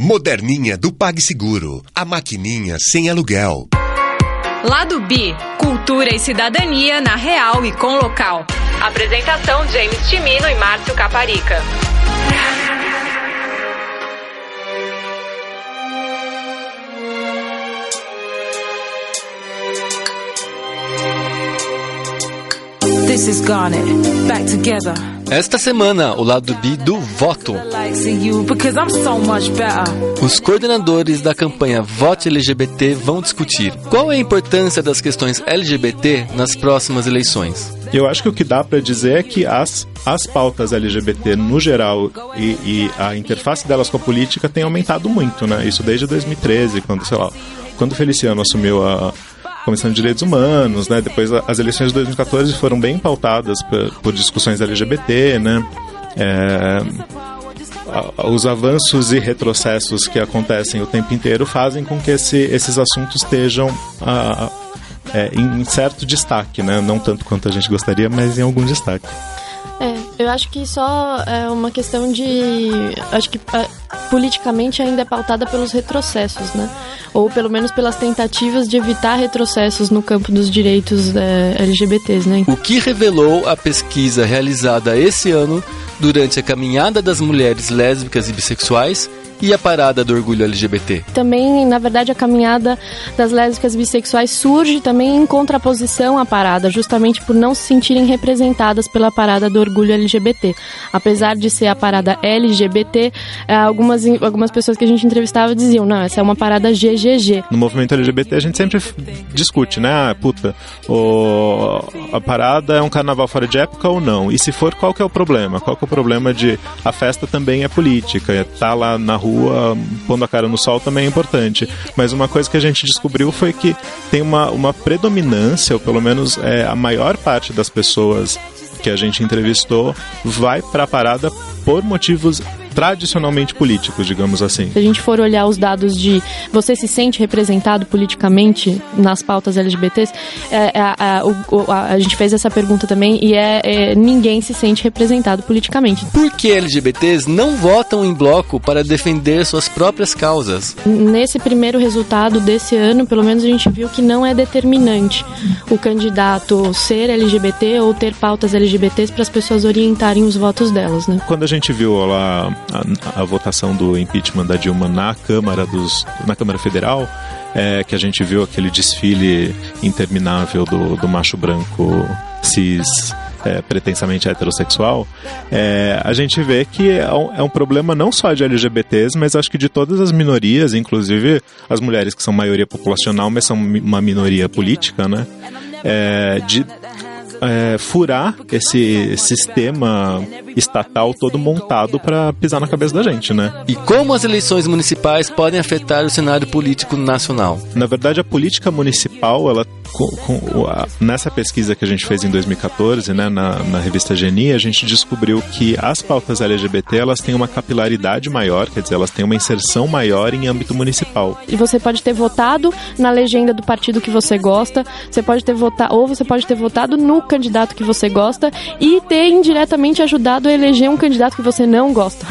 Moderninha do PagSeguro, a maquininha sem aluguel. Lado B, cultura e cidadania na Real e com local. Apresentação James Timino e Márcio Caparica. This is Garnet, back together. Esta semana, o lado B do voto. Os coordenadores da campanha Vote LGBT vão discutir qual é a importância das questões LGBT nas próximas eleições. Eu acho que o que dá para dizer é que as pautas LGBT no geral e a interface delas com a política tem aumentado muito, né? Isso desde 2013, quando Feliciano assumiu a Comissão de Direitos Humanos, né? Depois as eleições de 2014 foram bem pautadas por discussões LGBT, né? Os avanços e retrocessos que acontecem o tempo inteiro fazem com que esses assuntos estejam em certo destaque, né? Não tanto quanto a gente gostaria, mas em algum destaque. Eu acho que só é uma questão de... Acho que politicamente ainda é pautada pelos retrocessos, né? Ou pelo menos pelas tentativas de evitar retrocessos no campo dos direitos LGBTs, né? O que revelou a pesquisa realizada esse ano durante a Caminhada das Mulheres Lésbicas e Bissexuais e a Parada do Orgulho LGBT. Também, na verdade, a Caminhada das Lésbicas e Bissexuais surge também em contraposição à parada, justamente por não se sentirem representadas pela Parada do Orgulho LGBT. Apesar de ser a parada LGBT, algumas pessoas que a gente entrevistava diziam, não, essa é uma parada GGG. No movimento LGBT a gente sempre discute, né? A parada é um carnaval fora de época ou não? E se for, qual que é o problema? Qual que é o problema de a festa também é política? Tá lá na rua pondo a cara no sol também é importante, mas uma coisa que a gente descobriu foi que tem uma predominância, ou pelo menos a maior parte das pessoas que a gente entrevistou vai para a parada por motivos tradicionalmente políticos, digamos assim. Se a gente for olhar os dados de você se sente representado politicamente nas pautas LGBTs, a gente fez essa pergunta também e ninguém se sente representado politicamente. Por que LGBTs não votam em bloco para defender suas próprias causas? Nesse primeiro resultado desse ano, pelo menos a gente viu que não é determinante o candidato ser LGBT ou ter pautas LGBTs para as pessoas orientarem os votos delas, né? Quando a gente viu lá a votação do impeachment da Dilma na Câmara Federal, que a gente viu aquele desfile interminável do macho branco cis pretensamente heterossexual, a gente vê que é um problema não só de LGBTs, mas acho que de todas as minorias, inclusive as mulheres que são maioria populacional, mas são uma minoria política, né? Furar esse sistema estatal todo montado para pisar na cabeça da gente, né? E como as eleições municipais podem afetar o cenário político nacional? Na verdade, a política municipal, nessa pesquisa que a gente fez em 2014, né, na revista Geni, a gente descobriu que as pautas LGBT, elas têm uma capilaridade maior, quer dizer, elas têm uma inserção maior em âmbito municipal. E você pode ter votado na legenda do partido que você gosta, você pode ter votado no candidato que você gosta e ter indiretamente ajudado a eleger um candidato que você não gosta.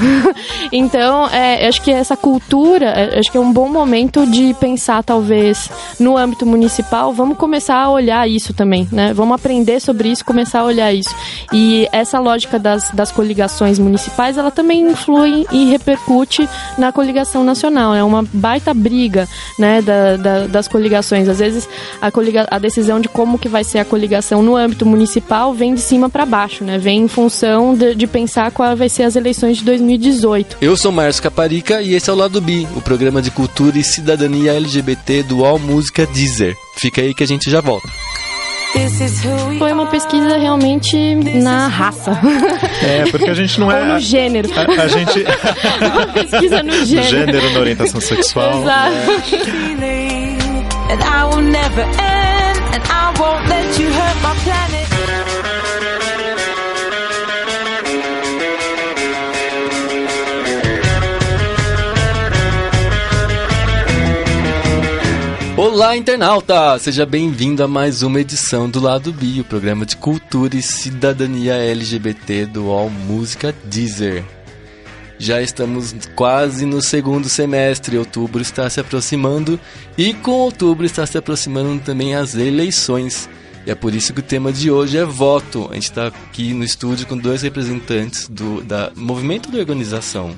Então, acho que essa cultura, acho que é um bom momento de pensar, talvez, no âmbito municipal, vamos começar a olhar isso também, né? Vamos aprender sobre isso, começar a olhar isso. E essa lógica das coligações municipais, ela também influi e repercute na coligação nacional. É uma baita briga, né, das coligações. Às vezes, a decisão de como que vai ser a coligação no âmbito municipal vem de cima para baixo, né? Vem em função de pensar qual vai ser as eleições de 2018. Eu sou Márcio Caparica e esse é o Lado B, o programa de cultura e cidadania LGBT do All Música Deezer. Fica aí que a gente já volta. Foi uma pesquisa realmente na raça. Porque a gente não é... Ou no gênero. A gente... Uma pesquisa no gênero. No gênero, na orientação sexual. Exato. And I won't let you hurt my planet. Olá, internauta! Seja bem-vindo a mais uma edição do Lado B, o programa de cultura e cidadania LGBT do All Música Deezer. Já estamos quase no segundo semestre, outubro está se aproximando e com outubro está se aproximando também as eleições. E é por isso que o tema de hoje é voto. A gente está aqui no estúdio com 2 representantes do movimento de organização.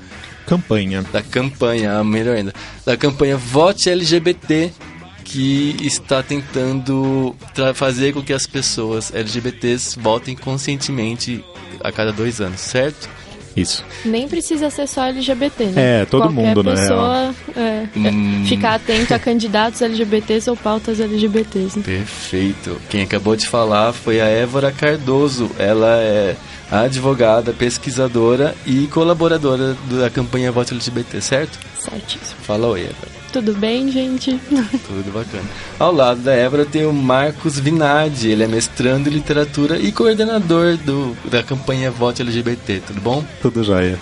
Da campanha, melhor ainda. Da campanha Vote LGBT, que está tentando fazer com que as pessoas LGBTs votem conscientemente a cada 2 anos, certo? Isso. Nem precisa ser só LGBT, né? Todo mundo, né? Qualquer pessoa ficar atento a candidatos LGBTs ou pautas LGBTs. Né? Perfeito. Quem acabou de falar foi a Évora Cardoso. Ela é advogada, pesquisadora e colaboradora da campanha Vote LGBT, certo? Certíssimo. Fala oi, Évora. Tudo bem, gente? Tudo bacana. Ao lado da Évora tem o Marcos Vinardi. Ele é mestrando em literatura e coordenador da campanha Vote LGBT. Tudo bom? Tudo jóia.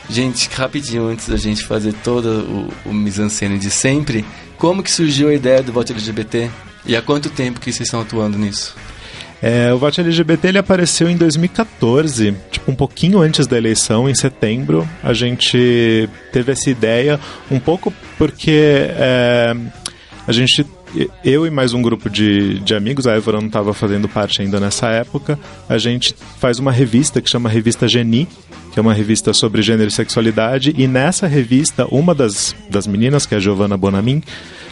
Gente, rapidinho, antes da gente fazer todo o mise-en-scène de sempre, como que surgiu a ideia do Vote LGBT? E há quanto tempo que vocês estão atuando nisso? O Vote LGBT ele apareceu em 2014, tipo um pouquinho antes da eleição, em setembro. A gente teve essa ideia um pouco porque eu e mais um grupo de amigos, a Évora não estava fazendo parte ainda nessa época, a gente faz uma revista que chama Revista Geni, que é uma revista sobre gênero e sexualidade, e nessa revista, uma das meninas, que é a Giovanna Bonamin,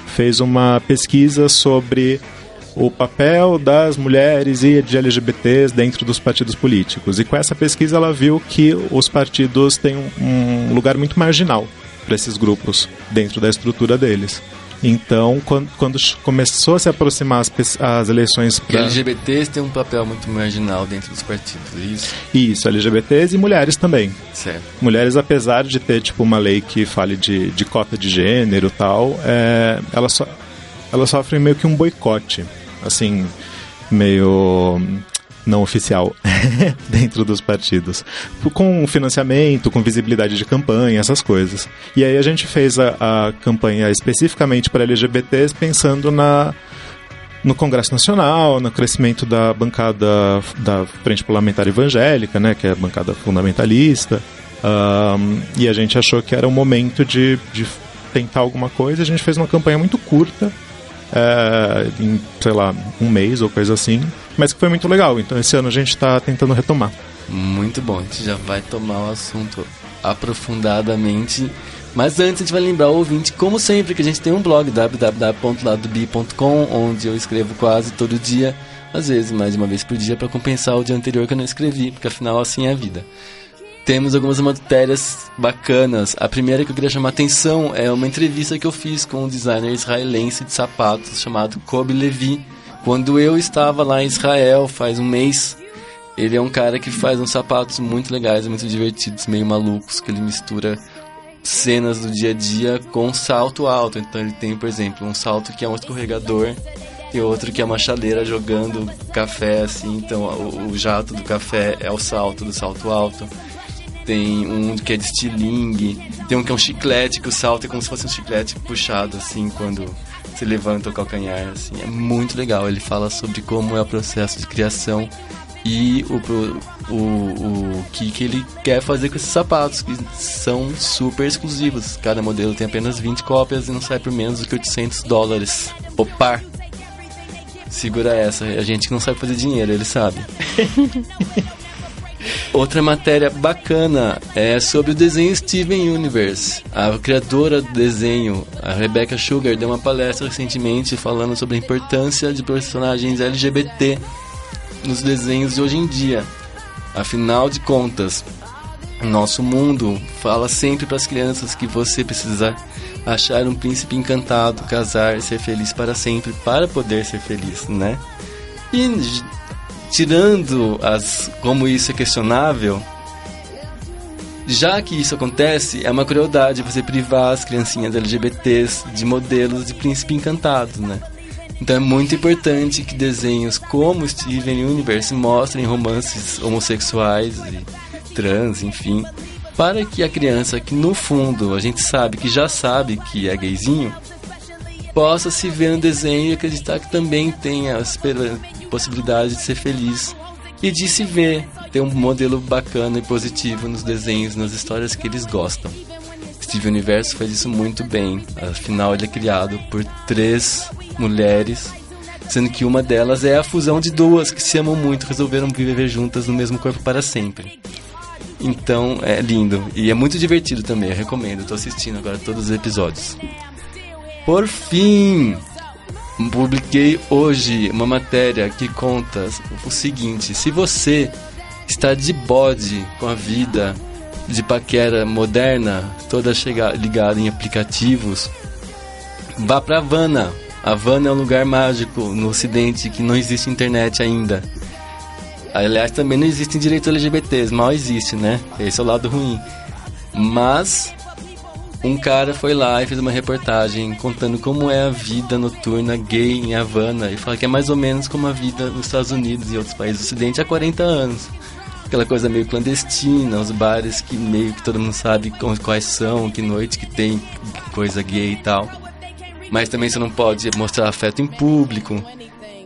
fez uma pesquisa sobre o papel das mulheres e de LGBTs dentro dos partidos políticos. E com essa pesquisa ela viu que os partidos têm um lugar muito marginal para esses grupos dentro da estrutura deles. Então, quando começou a se aproximar as eleições para... LGBTs têm um papel muito marginal dentro dos partidos, é isso? Isso, LGBTs e mulheres também. Certo. Mulheres, apesar de ter tipo uma lei que fale de cota de gênero e tal, elas sofrem meio que um boicote, assim, meio não oficial dentro dos partidos, com financiamento, com visibilidade de campanha, essas coisas. E aí a gente fez a campanha especificamente para LGBTs pensando no Congresso Nacional, no crescimento da bancada da Frente Parlamentar Evangélica, né, que é a bancada fundamentalista, e a gente achou que era o momento de tentar alguma coisa. A gente fez uma campanha muito curta, em, sei lá, um mês ou coisa assim, mas que foi muito legal. Então esse ano a gente está tentando retomar. Muito bom, a gente já vai tomar o assunto aprofundadamente, mas antes a gente vai lembrar o ouvinte, como sempre, que a gente tem um blog, www.ladobi.com, onde eu escrevo quase todo dia, às vezes mais de uma vez por dia, para compensar o dia anterior que eu não escrevi, porque afinal assim é a vida. Temos algumas matérias bacanas. A primeira que eu queria chamar a atenção é uma entrevista que eu fiz com um designer israelense de sapatos chamado Kobe Levi. Quando eu estava lá em Israel, faz um mês, ele é um cara que faz uns sapatos muito legais, muito divertidos, meio malucos, que ele mistura cenas do dia a dia com salto alto. Então ele tem, por exemplo, um salto que é um escorregador e outro que é uma chaleira jogando café, assim. Então o jato do café é o salto do salto alto. Tem um que é de estilingue, tem um que é um chiclete, que o salto é como se fosse um chiclete puxado, assim, quando se levanta o calcanhar, assim. É muito legal. Ele fala sobre como é o processo de criação e o que ele quer fazer com esses sapatos, que são super exclusivos. Cada modelo tem apenas 20 cópias e não sai por menos do que $800. Opa! Segura essa, a gente que não sabe fazer dinheiro, ele sabe. Outra matéria bacana é sobre o desenho Steven Universe. A criadora do desenho, a Rebecca Sugar, deu uma palestra recentemente falando sobre a importância de personagens LGBT nos desenhos de hoje em dia. Afinal de contas, nosso mundo fala sempre para as crianças que você precisa achar um príncipe encantado, casar e ser feliz para sempre para poder ser feliz, né? E tirando como isso é questionável, já que isso acontece, é uma crueldade você privar as criancinhas LGBTs de modelos de príncipe encantado, né? Então é muito importante que desenhos como Steven Universe mostrem romances homossexuais e trans, enfim, para que a criança, que no fundo a gente sabe que já sabe que é gayzinho, possa se ver no desenho e acreditar que também tem a possibilidade de ser feliz e de se ver, ter um modelo bacana e positivo nos desenhos, nas histórias que eles gostam. Steven Universo faz isso muito bem. Afinal, ele é criado por 3 mulheres, sendo que uma delas é a fusão de 2 que se amam muito, resolveram viver juntas no mesmo corpo para sempre. Então, é lindo. E é muito divertido também, eu recomendo. Estou assistindo agora todos os episódios. Por fim, publiquei hoje uma matéria que conta o seguinte: se você está de bode com a vida de paquera moderna, toda ligada em aplicativos, vá pra Havana. Havana é um lugar mágico no ocidente que não existe internet ainda. Aliás, também não existem direitos LGBTs, mal existe, né? Esse é o lado ruim. Mas um cara foi lá e fez uma reportagem contando como é a vida noturna gay em Havana, e fala que é mais ou menos como a vida nos Estados Unidos e outros países do ocidente há 40 anos. Aquela coisa meio clandestina, os bares que meio que todo mundo sabe quais são, que noite que tem coisa gay e tal. Mas também você não pode mostrar afeto em público.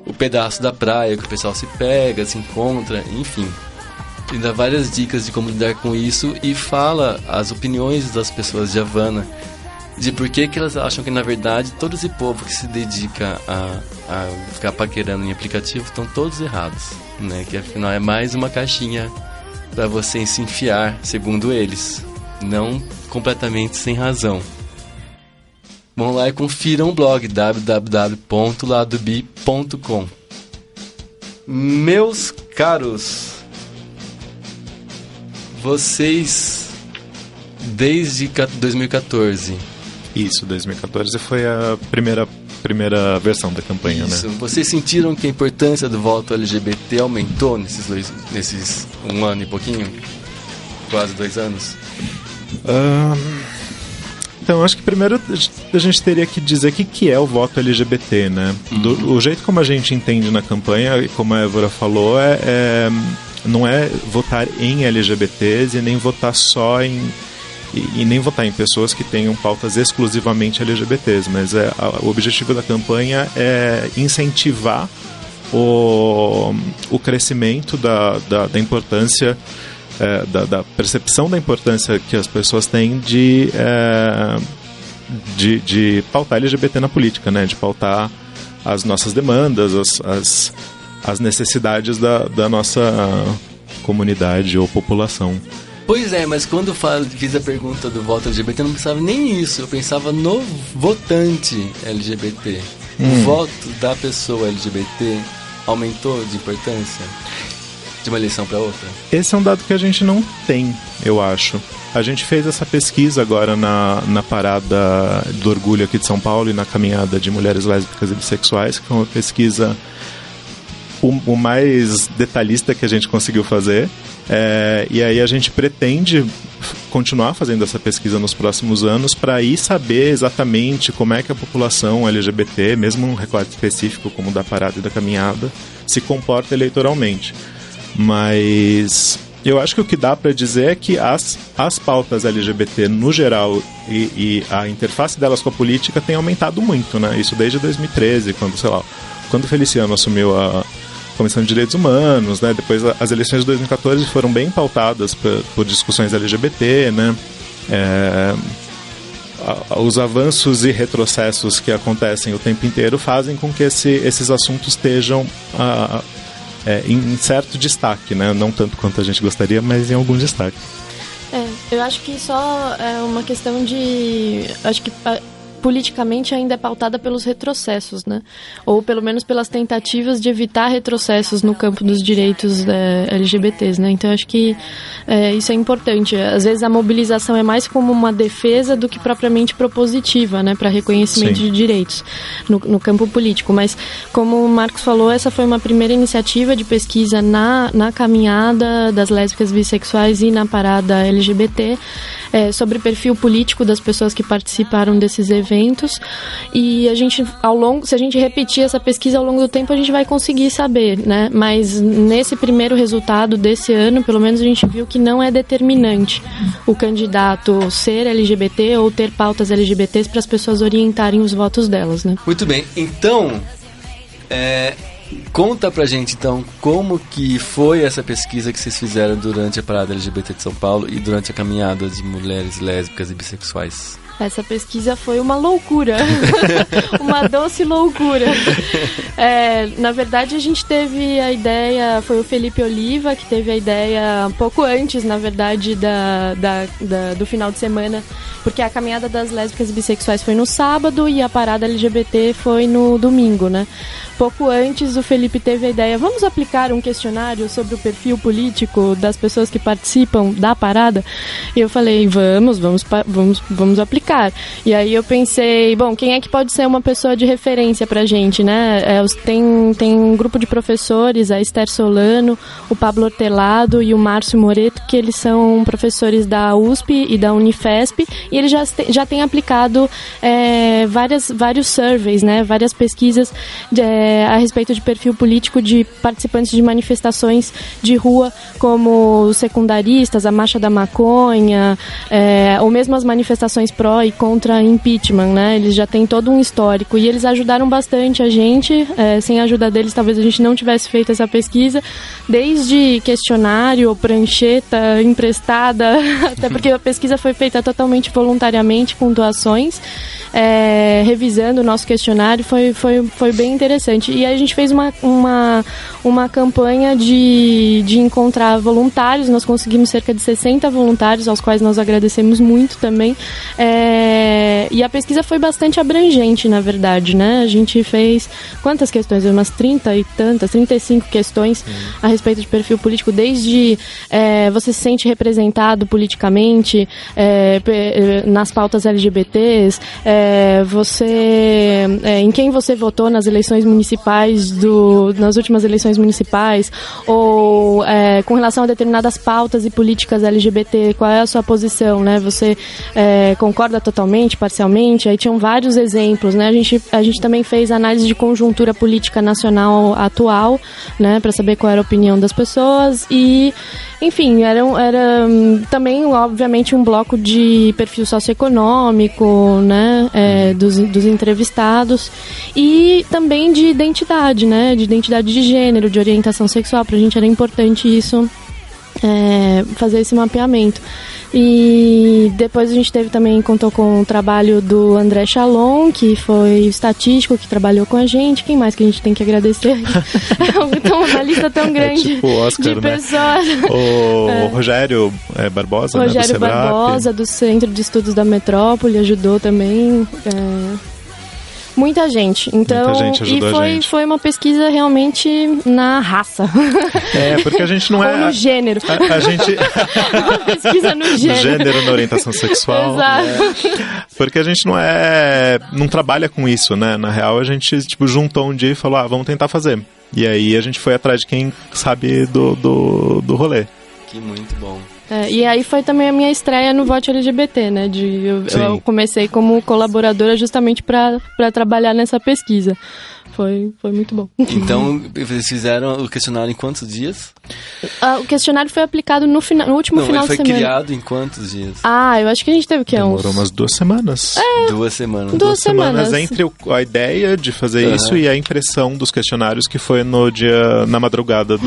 O pedaço da praia que o pessoal se pega, se encontra, enfim. Ele dá várias dicas de como lidar com isso e fala as opiniões das pessoas de Havana, de por que elas acham que, na verdade, todo esse povo que se dedica a ficar paquerando em aplicativo estão todos errados, né? Que afinal é mais uma caixinha para você se enfiar, segundo eles, não completamente sem razão. Vão lá e confiram o blog www.ladobi.com. Meus caros, vocês desde 2014... Isso, 2014 foi a primeira versão da campanha, Isso. né? Vocês sentiram que a importância do voto LGBT aumentou nesses 1 ano e pouquinho? Quase 2 anos? Então, acho que primeiro a gente teria que dizer o que é o voto LGBT, né? O jeito como a gente entende na campanha, e como a Évora falou, não é votar em LGBTs e nem votar só e nem votar em pessoas que tenham pautas exclusivamente LGBTs, mas o objetivo da campanha é incentivar o crescimento da importância, da percepção da importância que as pessoas têm de pautar LGBT na política, né? De pautar as nossas demandas, as necessidades da nossa comunidade ou população. Pois é, mas quando fiz a pergunta do voto LGBT, eu não pensava nem isso. Eu pensava no votante LGBT. O voto da pessoa LGBT aumentou de importância de uma eleição para outra? Esse é um dado que a gente não tem, eu acho. A gente fez essa pesquisa agora na parada do orgulho aqui de São Paulo e na caminhada de mulheres lésbicas e bissexuais, que foi uma pesquisa o mais detalhista que a gente conseguiu fazer. E aí a gente pretende continuar fazendo essa pesquisa nos próximos anos para aí saber exatamente como é que a população LGBT, mesmo um recorte específico como o da parada e da caminhada, se comporta eleitoralmente. Mas eu acho que o que dá para dizer é que as pautas LGBT no geral e a interface delas com a política tem aumentado muito, né? Isso desde 2013, quando o Feliciano assumiu a Comissão de Direitos Humanos, né? Depois as eleições de 2014 foram bem pautadas por discussões LGBT, né? Os avanços e retrocessos que acontecem o tempo inteiro fazem com que esses assuntos estejam em certo destaque, né? Não tanto quanto a gente gostaria, mas em algum destaque. Eu acho que só é uma questão de... Acho que politicamente ainda é pautada pelos retrocessos, né? Ou pelo menos pelas tentativas de evitar retrocessos no campo dos direitos LGBTs, né? Então acho que isso é importante. Às vezes a mobilização é mais como uma defesa do que propriamente propositiva, né? Para reconhecimento de direitos no campo político. Mas como o Marcos falou, essa foi uma primeira iniciativa de pesquisa na caminhada das lésbicas, bissexuais e na parada LGBT, sobre o perfil político das pessoas que participaram desses eventos, e a gente, se a gente repetir essa pesquisa ao longo do tempo, a gente vai conseguir saber, né? Mas nesse primeiro resultado desse ano, pelo menos a gente viu que não é determinante o candidato ser LGBT ou ter pautas LGBTs para as pessoas orientarem os votos delas, né? Muito bem, então Conta pra gente, então, como que foi essa pesquisa que vocês fizeram durante a Parada LGBT de São Paulo e durante a caminhada de mulheres lésbicas e bissexuais. Essa pesquisa foi uma loucura, uma doce loucura. Na verdade, a gente teve a ideia, foi o Felipe Oliva que teve a ideia um pouco antes, na verdade, do final de semana, porque a caminhada das lésbicas e bissexuais foi no sábado e a Parada LGBT foi no domingo, né? Pouco antes, o Felipe teve a ideia, vamos aplicar um questionário sobre o perfil político das pessoas que participam da parada? E eu falei, vamos aplicar. E aí eu pensei, bom, quem é que pode ser uma pessoa de referência pra gente, né? Tem um grupo de professores, a Esther Solano, o Pablo Hortelado e o Márcio Moreto, que eles são professores da USP e da Unifesp, e eles já têm aplicado vários surveys, né? Várias pesquisas a respeito de perfil político de participantes de manifestações de rua, como os secundaristas, a Marcha da Maconha, ou mesmo as manifestações pró e contra impeachment, né? Eles já têm todo um histórico e eles ajudaram bastante a gente. Sem a ajuda deles, talvez a gente não tivesse feito essa pesquisa, desde questionário, prancheta emprestada, até porque a pesquisa foi feita totalmente voluntariamente, com doações. Revisando o nosso questionário, foi bem interessante. E aí a gente fez uma campanha de encontrar voluntários. Nós conseguimos cerca de 60 voluntários, aos quais nós agradecemos muito também. E a pesquisa foi bastante abrangente, na verdade, né? A gente fez quantas questões? Umas 35 questões a respeito de perfil político, desde você se sente representado politicamente nas pautas LGBTs, em quem você votou nas eleições municipais, nas últimas eleições municipais, ou com relação a determinadas pautas e políticas LGBT, qual é a sua posição, né? Você concorda totalmente, parcialmente? Aí tinham vários exemplos, né? A gente também fez análise de conjuntura política nacional atual, né? Para saber qual era a opinião das pessoas e, enfim, era também, obviamente, um bloco de perfil socioeconômico, né? Dos entrevistados e também de identidade, né? De identidade de gênero, de orientação sexual. Pra gente era importante isso, fazer esse mapeamento. E depois a gente contou com o trabalho do André Chalon, que foi estatístico, que trabalhou com a gente. Quem mais que a gente tem que agradecer? Então, uma lista tão grande tipo Oscar, de pessoas. Né? O Rogério Barbosa, Rogério, né, do Barbosa, do Centro de Estudos da Metrópole, ajudou também. Muita gente. Então, muita gente ajudou a gente. Foi uma pesquisa realmente na raça. Porque a gente não Ou no gênero. A gente... Uma pesquisa no gênero. No gênero, na orientação sexual. Exato. Porque a gente não trabalha com isso, né? Na real, a gente juntou um dia e falou, vamos tentar fazer. E aí a gente foi atrás de quem sabe do rolê. Que muito bom. E aí foi também a minha estreia no Vote LGBT, né? Eu comecei como colaboradora justamente para trabalhar nessa pesquisa. Foi muito bom. Então, vocês fizeram o questionário em quantos dias? O questionário foi aplicado no último final de semana. Foi criado em quantos dias? Eu acho que a gente teve Demorou umas 2 semanas. 2 semanas. 2 semanas. Entre a ideia de fazer isso e a impressão dos questionários, que foi na madrugada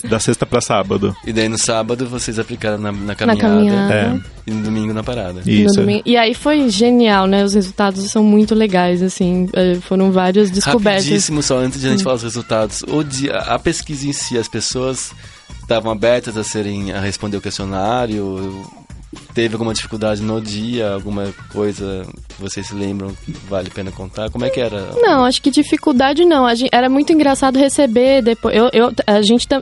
da sexta para sábado. E daí no sábado vocês aplicaram na caminhada. E no domingo na parada. Isso. E aí foi genial, né? Os resultados são muito legais, assim. Foram várias descobertas. Rapidíssimo, só antes de a gente falar os resultados. A pesquisa em si, as pessoas estavam abertas a responder o questionário? Teve alguma dificuldade no dia? Alguma coisa que vocês se lembram que vale a pena contar? Como é que era? Não, acho que dificuldade não. Era muito engraçado receber depois.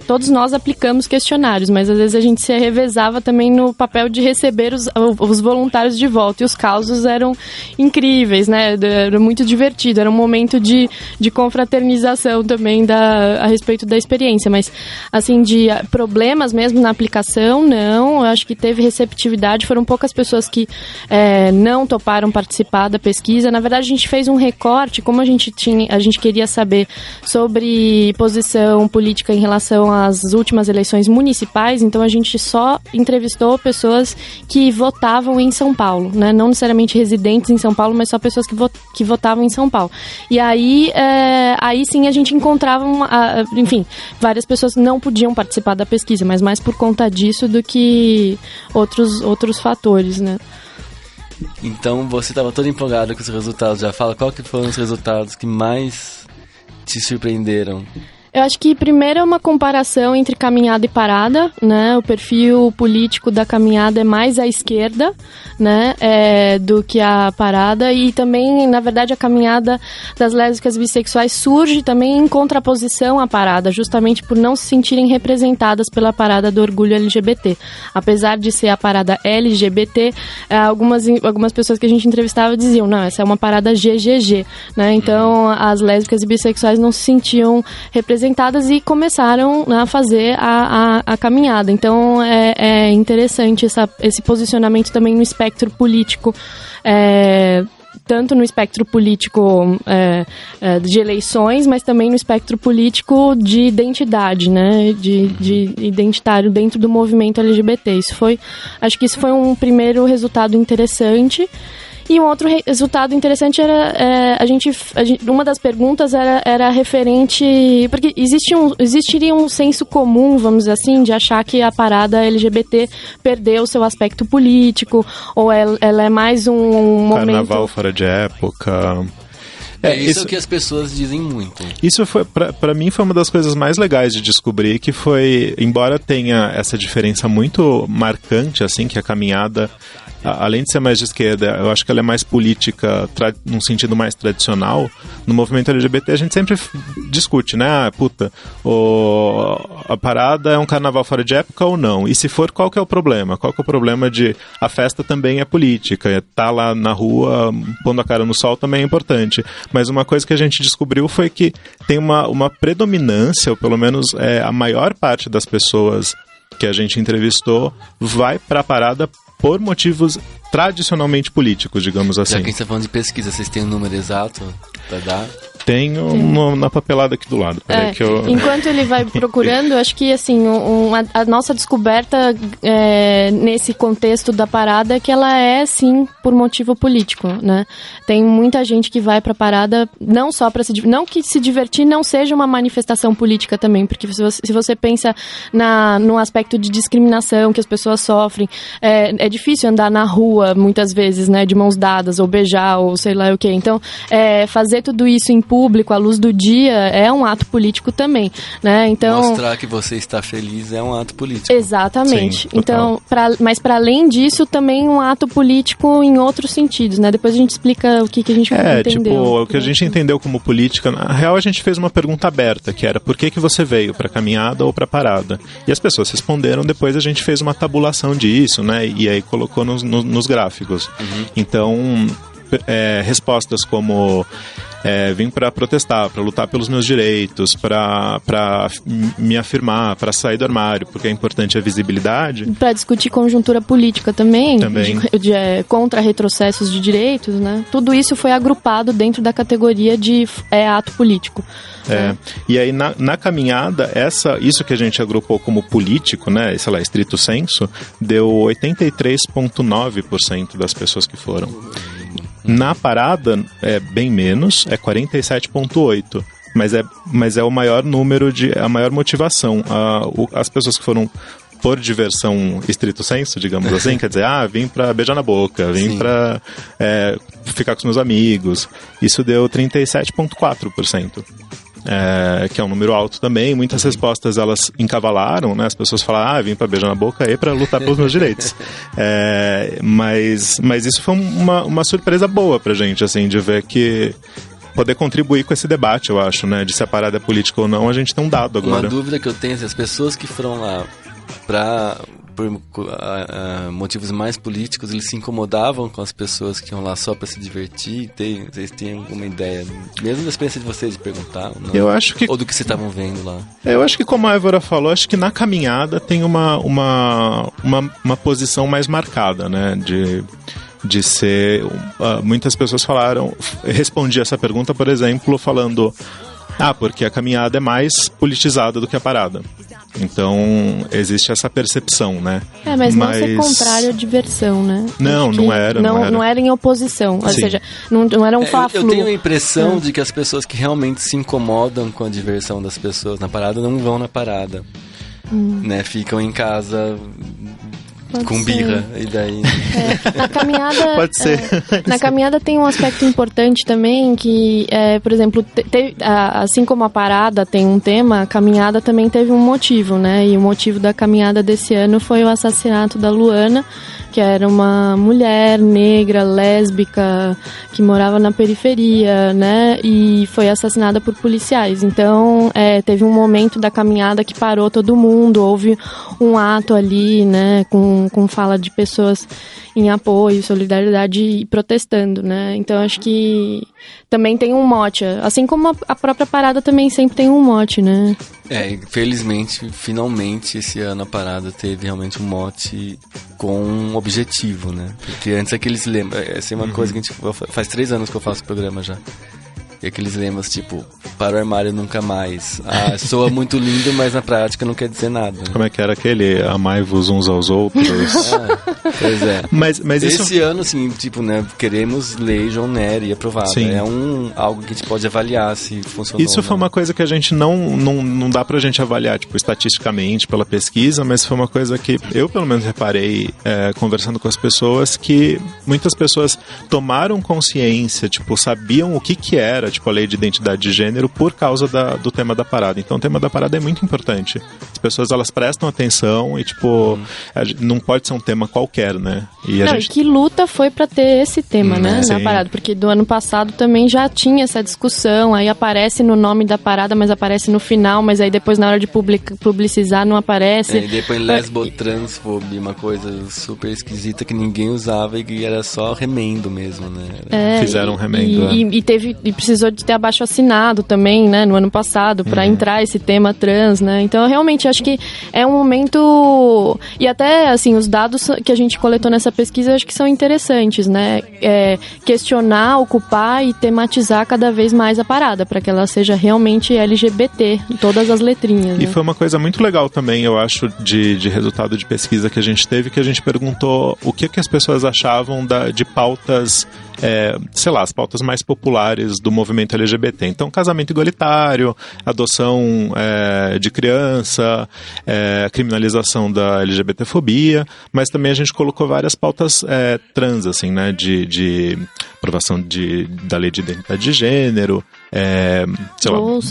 Todos nós aplicamos questionários, mas às vezes a gente se revezava também no papel de receber os voluntários de volta. E os causos eram incríveis, né? Era muito divertido. Era um momento de confraternização também a respeito da experiência. Mas, assim, de problemas mesmo na aplicação, não. Eu acho que teve receptividade verdade, foram poucas pessoas que não toparam participar da pesquisa. Na verdade, a gente fez um recorte, como a gente queria saber sobre posição política em relação às últimas eleições municipais, então a gente só entrevistou pessoas que votavam em São Paulo, né? Não necessariamente residentes em São Paulo, mas só pessoas que votavam em São Paulo. E aí sim a gente encontrava, várias pessoas não podiam participar da pesquisa, mas mais por conta disso do que outros fatores, né? Então você estava todo empolgado com os resultados. Já fala qual que foram os resultados que mais te surpreenderam. Eu acho que primeiro é uma comparação entre caminhada e parada, né? O perfil político da caminhada é mais à esquerda, né? Do que a parada, e também, na verdade, a caminhada das lésbicas e bissexuais surge também em contraposição à parada, justamente por não se sentirem representadas pela parada do orgulho LGBT. Apesar de ser a parada LGBT, algumas pessoas que a gente entrevistava diziam, não, essa é uma parada GGG, né? Então, as lésbicas e bissexuais não se sentiam representadas e começaram a fazer a caminhada. Então é interessante esse posicionamento também no espectro político, tanto no espectro político de eleições, mas também no espectro político de identidade, né? De identitário dentro do movimento LGBT. Acho que isso foi um primeiro resultado interessante. E um outro resultado interessante era, uma das perguntas era referente, porque existiria um senso comum, vamos dizer assim, de achar que a parada LGBT perdeu seu aspecto político, ou ela é mais um momento... Carnaval fora de época... Isso que as pessoas dizem muito. Isso foi, pra mim, foi uma das coisas mais legais de descobrir, que foi, embora tenha essa diferença muito marcante, assim, que a caminhada, além de ser mais de esquerda, eu acho que ela é mais política, num sentido mais tradicional. No movimento LGBT a gente sempre discute, né? A parada é um carnaval fora de época ou não? E se for, qual que é o problema? Qual que é o problema de a festa também é política? Tá lá na rua, pondo a cara no sol também é importante. Mas uma coisa que a gente descobriu foi que tem uma predominância, ou pelo menos a maior parte das pessoas que a gente entrevistou vai para a parada por motivos tradicionalmente políticos, digamos assim. Já que a gente está falando de pesquisa, vocês têm um número exato para dar? Tenho na papelada aqui do lado. Peraí que eu... Enquanto ele vai procurando, acho que assim, a nossa descoberta nesse contexto da parada é que ela é, sim, por motivo político, né? Tem muita gente que vai pra parada não só para não que se divertir não seja uma manifestação política também, porque se você pensa no aspecto de discriminação que as pessoas sofrem, é difícil andar na rua, muitas vezes, né, de mãos dadas, ou beijar, ou sei lá o quê. Então, fazer tudo isso em público, à luz do dia, é um ato político também, né? Então, mostrar que você está feliz é um ato político. Exatamente. Sim, então, mas para além disso, também um ato político em outros sentidos, né? Depois a gente explica o que a gente entendeu. O que a gente entendeu como política, na real a gente fez uma pergunta aberta, que era por que você veio, para caminhada ou para parada? E as pessoas responderam, depois a gente fez uma tabulação disso, né? E aí colocou nos gráficos. Uhum. Então, respostas como vim para protestar, para lutar pelos meus direitos, para me afirmar, para sair do armário, porque é importante a visibilidade. Para discutir conjuntura política também. Contra retrocessos de direitos, né? Tudo isso foi agrupado dentro da categoria de ato político. E aí na caminhada, isso que a gente agrupou como político, né, sei lá, estrito senso, deu 83,9% das pessoas que foram. Na parada é bem menos, é 47,8%, mas é o maior número a maior motivação. As pessoas que foram por diversão estrito senso, digamos assim, quer dizer, vim pra beijar na boca, vim pra ficar com os meus amigos, isso deu 37,4%. Que é um número alto também. Muitas respostas elas encavalaram, né? As pessoas falaram, vim pra beijar na boca e pra lutar pelos meus direitos. Mas isso foi uma surpresa boa pra gente, assim, de ver que poder contribuir com esse debate, eu acho, né? De se a parada é política ou não, a gente tem um dado agora. Uma dúvida que eu tenho, se as pessoas que foram lá por motivos mais políticos, eles se incomodavam com as pessoas que iam lá só para se divertir? Vocês têm alguma ideia, mesmo da experiência de vocês, de perguntar? Não? Eu acho que... Ou do que vocês estavam vendo lá? Eu acho que, como a Évora falou, acho que na caminhada tem uma posição mais marcada, né? De ser... muitas pessoas respondi essa pergunta, por exemplo, falando... porque a caminhada é mais politizada do que a parada. Então, existe essa percepção, né? Mas não ser contrário à diversão, né? Não era. Não era em oposição. Ou seja, não era um fla-flu. Eu tenho a impressão de que as pessoas que realmente se incomodam com a diversão das pessoas na parada não vão na parada. Né? Ficam em casa... com birra, e daí... Na caminhada... Pode ser. Na caminhada tem um aspecto importante também, que, por exemplo, assim como a parada tem um tema, a caminhada também teve um motivo, né? E o motivo da caminhada desse ano foi o assassinato da Luana, que era uma mulher negra, lésbica, que morava na periferia, né? E foi assassinada por policiais. Então, teve um momento da caminhada que parou todo mundo, houve um ato ali, né? Com fala de pessoas em apoio, solidariedade e protestando, né? Então, acho que também tem um mote. Assim como a própria parada também sempre tem um mote, né? Infelizmente, finalmente, esse ano a parada teve realmente um mote com um objetivo, né? Porque antes aqueles lemas... Essa é uma coisa que a gente... Faz 3 anos que eu faço o programa já. E aqueles lemas, tipo, para o armário nunca mais. Soa muito lindo, mas na prática não quer dizer nada. Né? Como é que era aquele? Amai-vos uns aos outros. Pois é. Mas esse ano, assim, tipo, né, queremos lei João Nery aprovada. Sim. É algo que a gente pode avaliar se funcionou. Isso foi uma coisa que a gente não dá pra gente avaliar, tipo, estatisticamente, pela pesquisa, mas foi uma coisa que eu, pelo menos, reparei, conversando com as pessoas, que muitas pessoas tomaram consciência, tipo, sabiam o que era, tipo, a lei de identidade de gênero por causa do tema da parada. Então, o tema da parada é muito importante. As pessoas, elas prestam atenção e, tipo, não pode ser um tema qualquer, né? E que luta foi pra ter esse tema, né? Na parada, porque do ano passado também já tinha essa discussão, aí aparece no nome da parada, mas aparece no final, mas aí depois na hora de publicizar não aparece. E depois lesbo-transfobia, uma coisa super esquisita que ninguém usava e que era só remendo mesmo, né? Fizeram um remendo. E precisou de ter abaixo-assinado também, né, no ano passado, para entrar esse tema trans, né? Então, realmente, acho que é um momento... E até, assim, os dados que a gente coletou nessa pesquisa, acho que são interessantes, né? Questionar, ocupar e tematizar cada vez mais a parada, para que ela seja realmente LGBT, em todas as letrinhas. E né? foi uma coisa muito legal também, eu acho, de resultado de pesquisa que a gente teve, que a gente perguntou o que as pessoas achavam de pautas... sei lá, as pautas mais populares do movimento LGBT. Então, casamento igualitário, adoção de criança, criminalização da LGBTfobia, mas também a gente colocou várias pautas trans, assim, né, de aprovação da lei de identidade de gênero,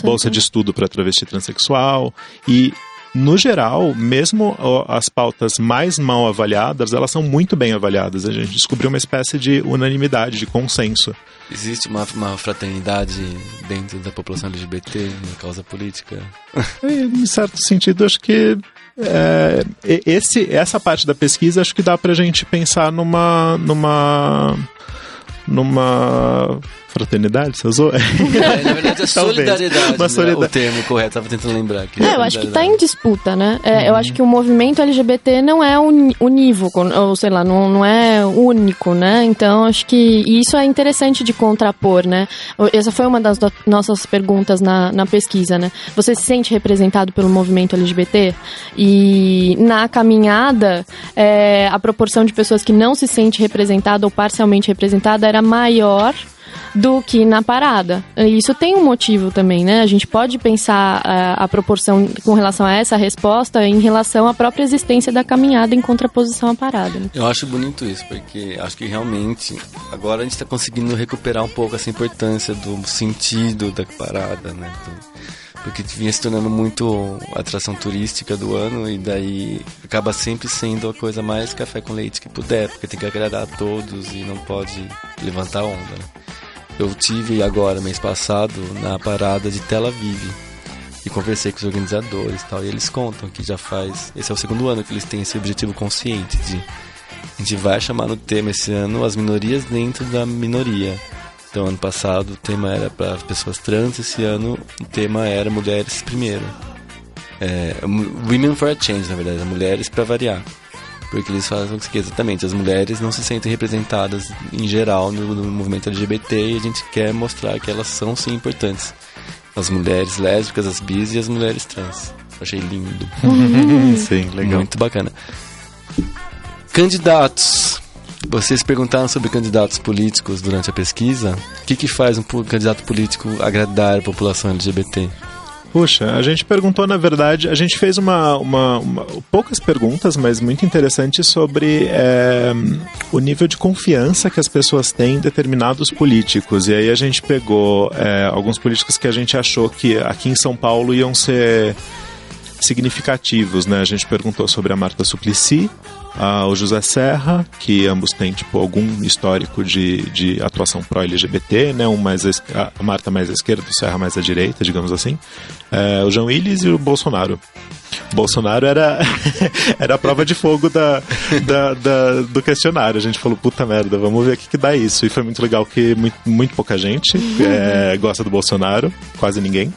bolsa de estudo para travesti transexual e... No geral, mesmo as pautas mais mal avaliadas, elas são muito bem avaliadas. A gente descobriu uma espécie de unanimidade, de consenso. Existe uma fraternidade dentro da população LGBT na causa política? Em certo sentido, acho que essa parte da pesquisa, acho que dá pra gente pensar numa fraternidade, você usou? Na verdade é solidariedade, né? O termo correto, estava tentando lembrar aqui. Eu acho que está em disputa, né? Eu acho que o movimento LGBT não é unívoco, ou sei lá, não é único, né? Então, acho que isso é interessante de contrapor, né? Essa foi uma das nossas perguntas na pesquisa, né? Você se sente representado pelo movimento LGBT? E na caminhada, a proporção de pessoas que não se sente representada ou parcialmente representada era maior do que na parada. Isso tem um motivo também, né? A gente pode pensar a proporção com relação a essa resposta em relação à própria existência da caminhada em contraposição à parada. Né? Eu acho bonito isso, porque acho que realmente agora a gente está conseguindo recuperar um pouco essa importância do sentido da parada, né? Porque vinha se tornando muito a atração turística do ano e daí acaba sempre sendo a coisa mais café com leite que puder, porque tem que agradar a todos e não pode levantar onda, né? Eu tive agora, mês passado, na parada de Tel Aviv. E conversei com os organizadores e tal, e eles contam que já faz... Esse é o segundo ano que eles têm esse objetivo consciente de... A gente vai chamar no tema esse ano as minorias dentro da minoria. Então, ano passado o tema era para as pessoas trans, esse ano o tema era mulheres primeiro. Women for a Change, na verdade, mulheres para variar. Porque eles falam que exatamente, as mulheres não se sentem representadas em geral no movimento LGBT e a gente quer mostrar que elas são sim importantes. As mulheres lésbicas, as bis e as mulheres trans. Achei lindo. Sim, legal. Muito bacana. Candidatos. Vocês perguntaram sobre candidatos políticos durante a pesquisa. O que faz um candidato político agradar a população LGBT? Puxa, a gente perguntou, na verdade, a gente fez poucas perguntas, mas muito interessantes sobre o nível de confiança que as pessoas têm em determinados políticos. E aí a gente pegou alguns políticos que a gente achou que aqui em São Paulo iam ser significativos, né? A gente perguntou sobre a Marta Suplicy, o José Serra, que ambos têm algum histórico de atuação pró-LGBT, né? A Marta mais à esquerda, o Serra mais à direita, digamos assim. O João Willis e o Bolsonaro. O Bolsonaro era a prova de fogo do questionário. A gente falou, puta merda, vamos ver o que dá isso. E foi muito legal que muito pouca gente gosta do Bolsonaro, quase ninguém.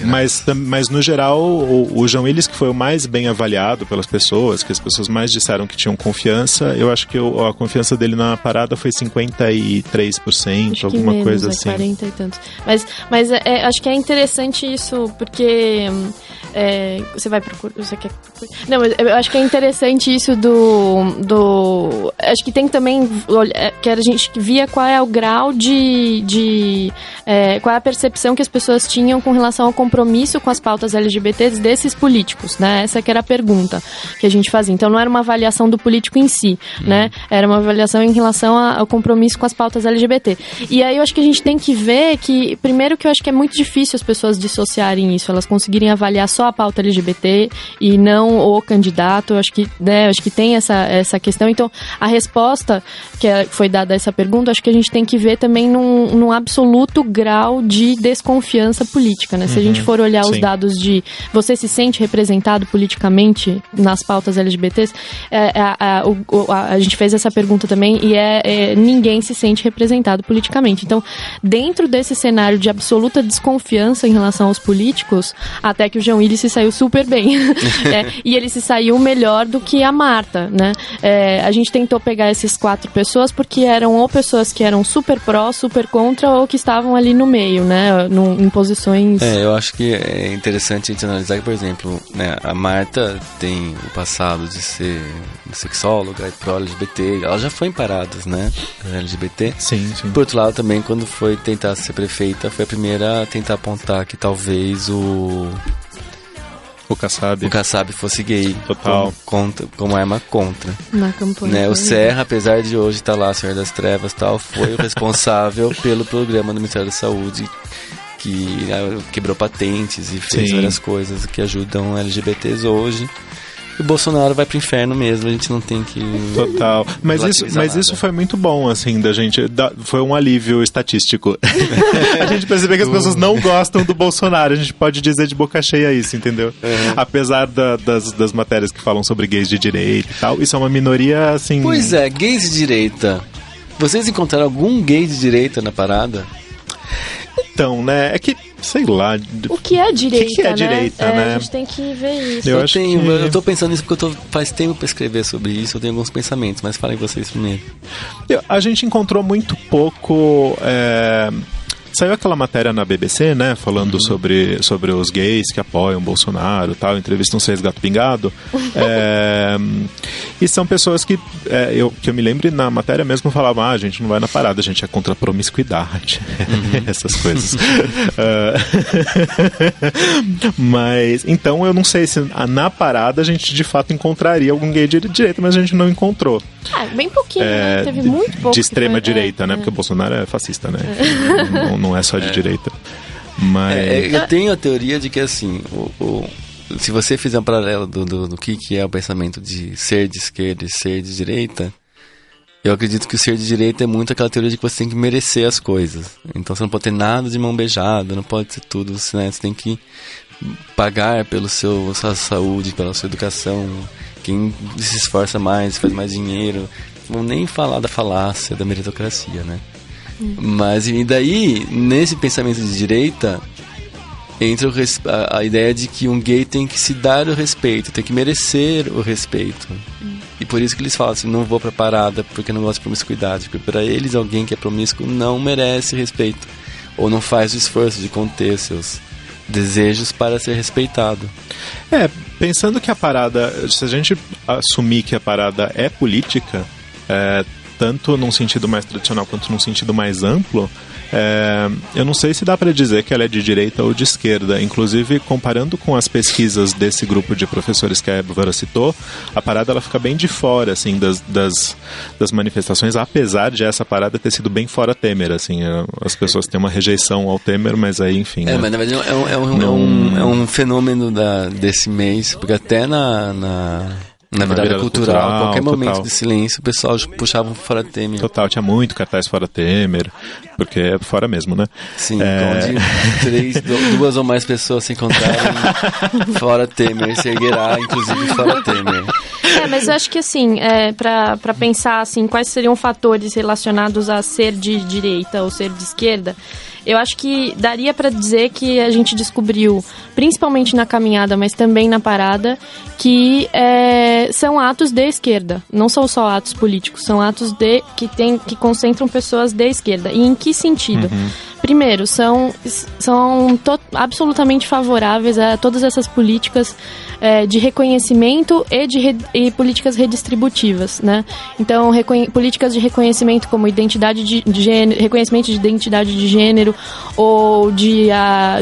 Mas no geral o João Willis, que foi o mais bem avaliado pelas pessoas, que as pessoas mais disseram que tinham confiança, eu acho que a confiança dele na parada foi 53%, acho alguma menos, coisa assim. 40 e tantos. Mas acho que é interessante isso, porque você vai procurar, você quer procurar? Não, mas eu acho que é interessante isso do acho que tem também que a gente via qual é o grau qual é a percepção que as pessoas tinham com relação ao compromisso com as pautas LGBTs desses políticos, né? Essa que era a pergunta que a gente fazia. Então não era uma avaliação do político em si, né? Era uma avaliação em relação ao compromisso com as pautas LGBT. E aí eu acho que a gente tem que ver que, primeiro, que eu acho que é muito difícil as pessoas dissociarem isso, elas conseguirem avaliar só a pauta LGBT e não o candidato. Eu acho que, né, acho que tem essa questão. Então, a resposta que foi dada a essa pergunta, acho que a gente tem que ver também num absoluto grau de desconfiança política. Né? Se a gente for olhar os dados de você se sente representado politicamente nas pautas LGBTs, a gente fez essa pergunta também e ninguém se sente representado politicamente. Então, dentro desse cenário de absoluta desconfiança em relação aos políticos, até que o João Willis se saiu super bem. E ele se saiu melhor do que a Marta. Né? A gente tentou pegar essas 4 pessoas porque eram ou pessoas que eram super pró, super contra, ou que estavam ali no meio, né? Em posições... eu acho que é interessante a gente analisar que, por exemplo, né, a Marta tem o passado de ser sexóloga e pró-LGBT, ela já foi em paradas, né, LGBT. Sim. Por outro lado, também, quando foi tentar ser prefeita, foi a primeira a tentar apontar que talvez o Kassab fosse gay. Total. Como arma contra. Na campanha. Né? O Serra, apesar de hoje estar lá, Senhor das Trevas e tal, foi o responsável pelo programa do Ministério da Saúde, que quebrou patentes e fez várias coisas que ajudam LGBTs hoje. E o Bolsonaro vai pro inferno mesmo, a gente não tem que... Total. Mas isso foi muito bom, assim, da gente... Foi um alívio estatístico. A gente percebeu que as pessoas não gostam do Bolsonaro. A gente pode dizer de boca cheia isso, entendeu? Apesar das matérias que falam sobre gays de direita e tal, isso é uma minoria, assim... Pois é, gays de direita. Vocês encontraram algum gay de direita na parada? Então, né, é que, sei lá... O que é direita, o que é direita, né? A gente tem que ver isso. Eu tô pensando nisso porque faz tempo pra escrever sobre isso, eu tenho alguns pensamentos, mas falem vocês primeiro. A gente encontrou muito pouco... Saiu aquela matéria na BBC, né, falando sobre os gays que apoiam o Bolsonaro e tal, entrevistam 6 gato pingado. E são pessoas que eu me lembro, na matéria mesmo falavam, a gente não vai na parada, a gente é contra a promiscuidade, essas coisas. Mas, então eu não sei se na parada a gente de fato encontraria algum gay de direita, mas a gente não encontrou. Bem pouquinho, né? Teve muito pouco. De extrema direita, né? Porque o Bolsonaro é fascista, né? Não é só de direita. Mas... eu tenho a teoria de que, assim, se você fizer um paralelo do que é o pensamento de ser de esquerda e ser de direita, Eu acredito que o ser de direita é muito aquela teoria de que você tem que merecer as coisas. Então você não pode ter nada de mão beijada, não pode ser tudo, né? Você tem que pagar pela sua saúde, pela sua educação. Quem se esforça mais, faz mais dinheiro. Vamos nem falar da falácia da meritocracia, né? Mas e daí, nesse pensamento de direita, entra a ideia de que um gay tem que se dar o respeito, tem que merecer o respeito. E por isso que eles falam assim, não vou pra parada porque não gosto de promiscuidade. Porque pra eles, alguém que é promíscuo não merece respeito. Ou não faz o esforço de conter seus desejos para ser respeitado. Pensando que a parada, se a gente assumir que a parada é política, tanto num sentido mais tradicional quanto num sentido mais amplo, eu não sei se dá para dizer que ela é de direita ou de esquerda. Inclusive, comparando com as pesquisas desse grupo de professores que a Ébora citou, a parada ela fica bem de fora assim, das manifestações, apesar de essa parada ter sido bem fora Temer. Assim, as pessoas têm uma rejeição ao Temer, mas aí, enfim... Mas na verdade é um fenômeno desse mês, porque até na virada cultural, a qualquer momento de silêncio, o pessoal puxava um fora Temer. Total, tinha muito cartaz fora Temer, porque é fora mesmo, né? Sim, onde duas ou mais pessoas se encontrarem, fora Temer, se erguerá, inclusive fora Temer. Mas eu acho que assim, pra pensar assim, quais seriam fatores relacionados a ser de direita ou ser de esquerda, eu acho que daria para dizer que a gente descobriu, principalmente na caminhada, mas também na parada, que são atos de esquerda. Não são só atos políticos, são atos que concentram pessoas de esquerda. E em que sentido? Primeiro, são absolutamente favoráveis a todas essas políticas de reconhecimento e políticas redistributivas, né? Então, políticas de reconhecimento como identidade de gênero, reconhecimento de identidade de gênero ou de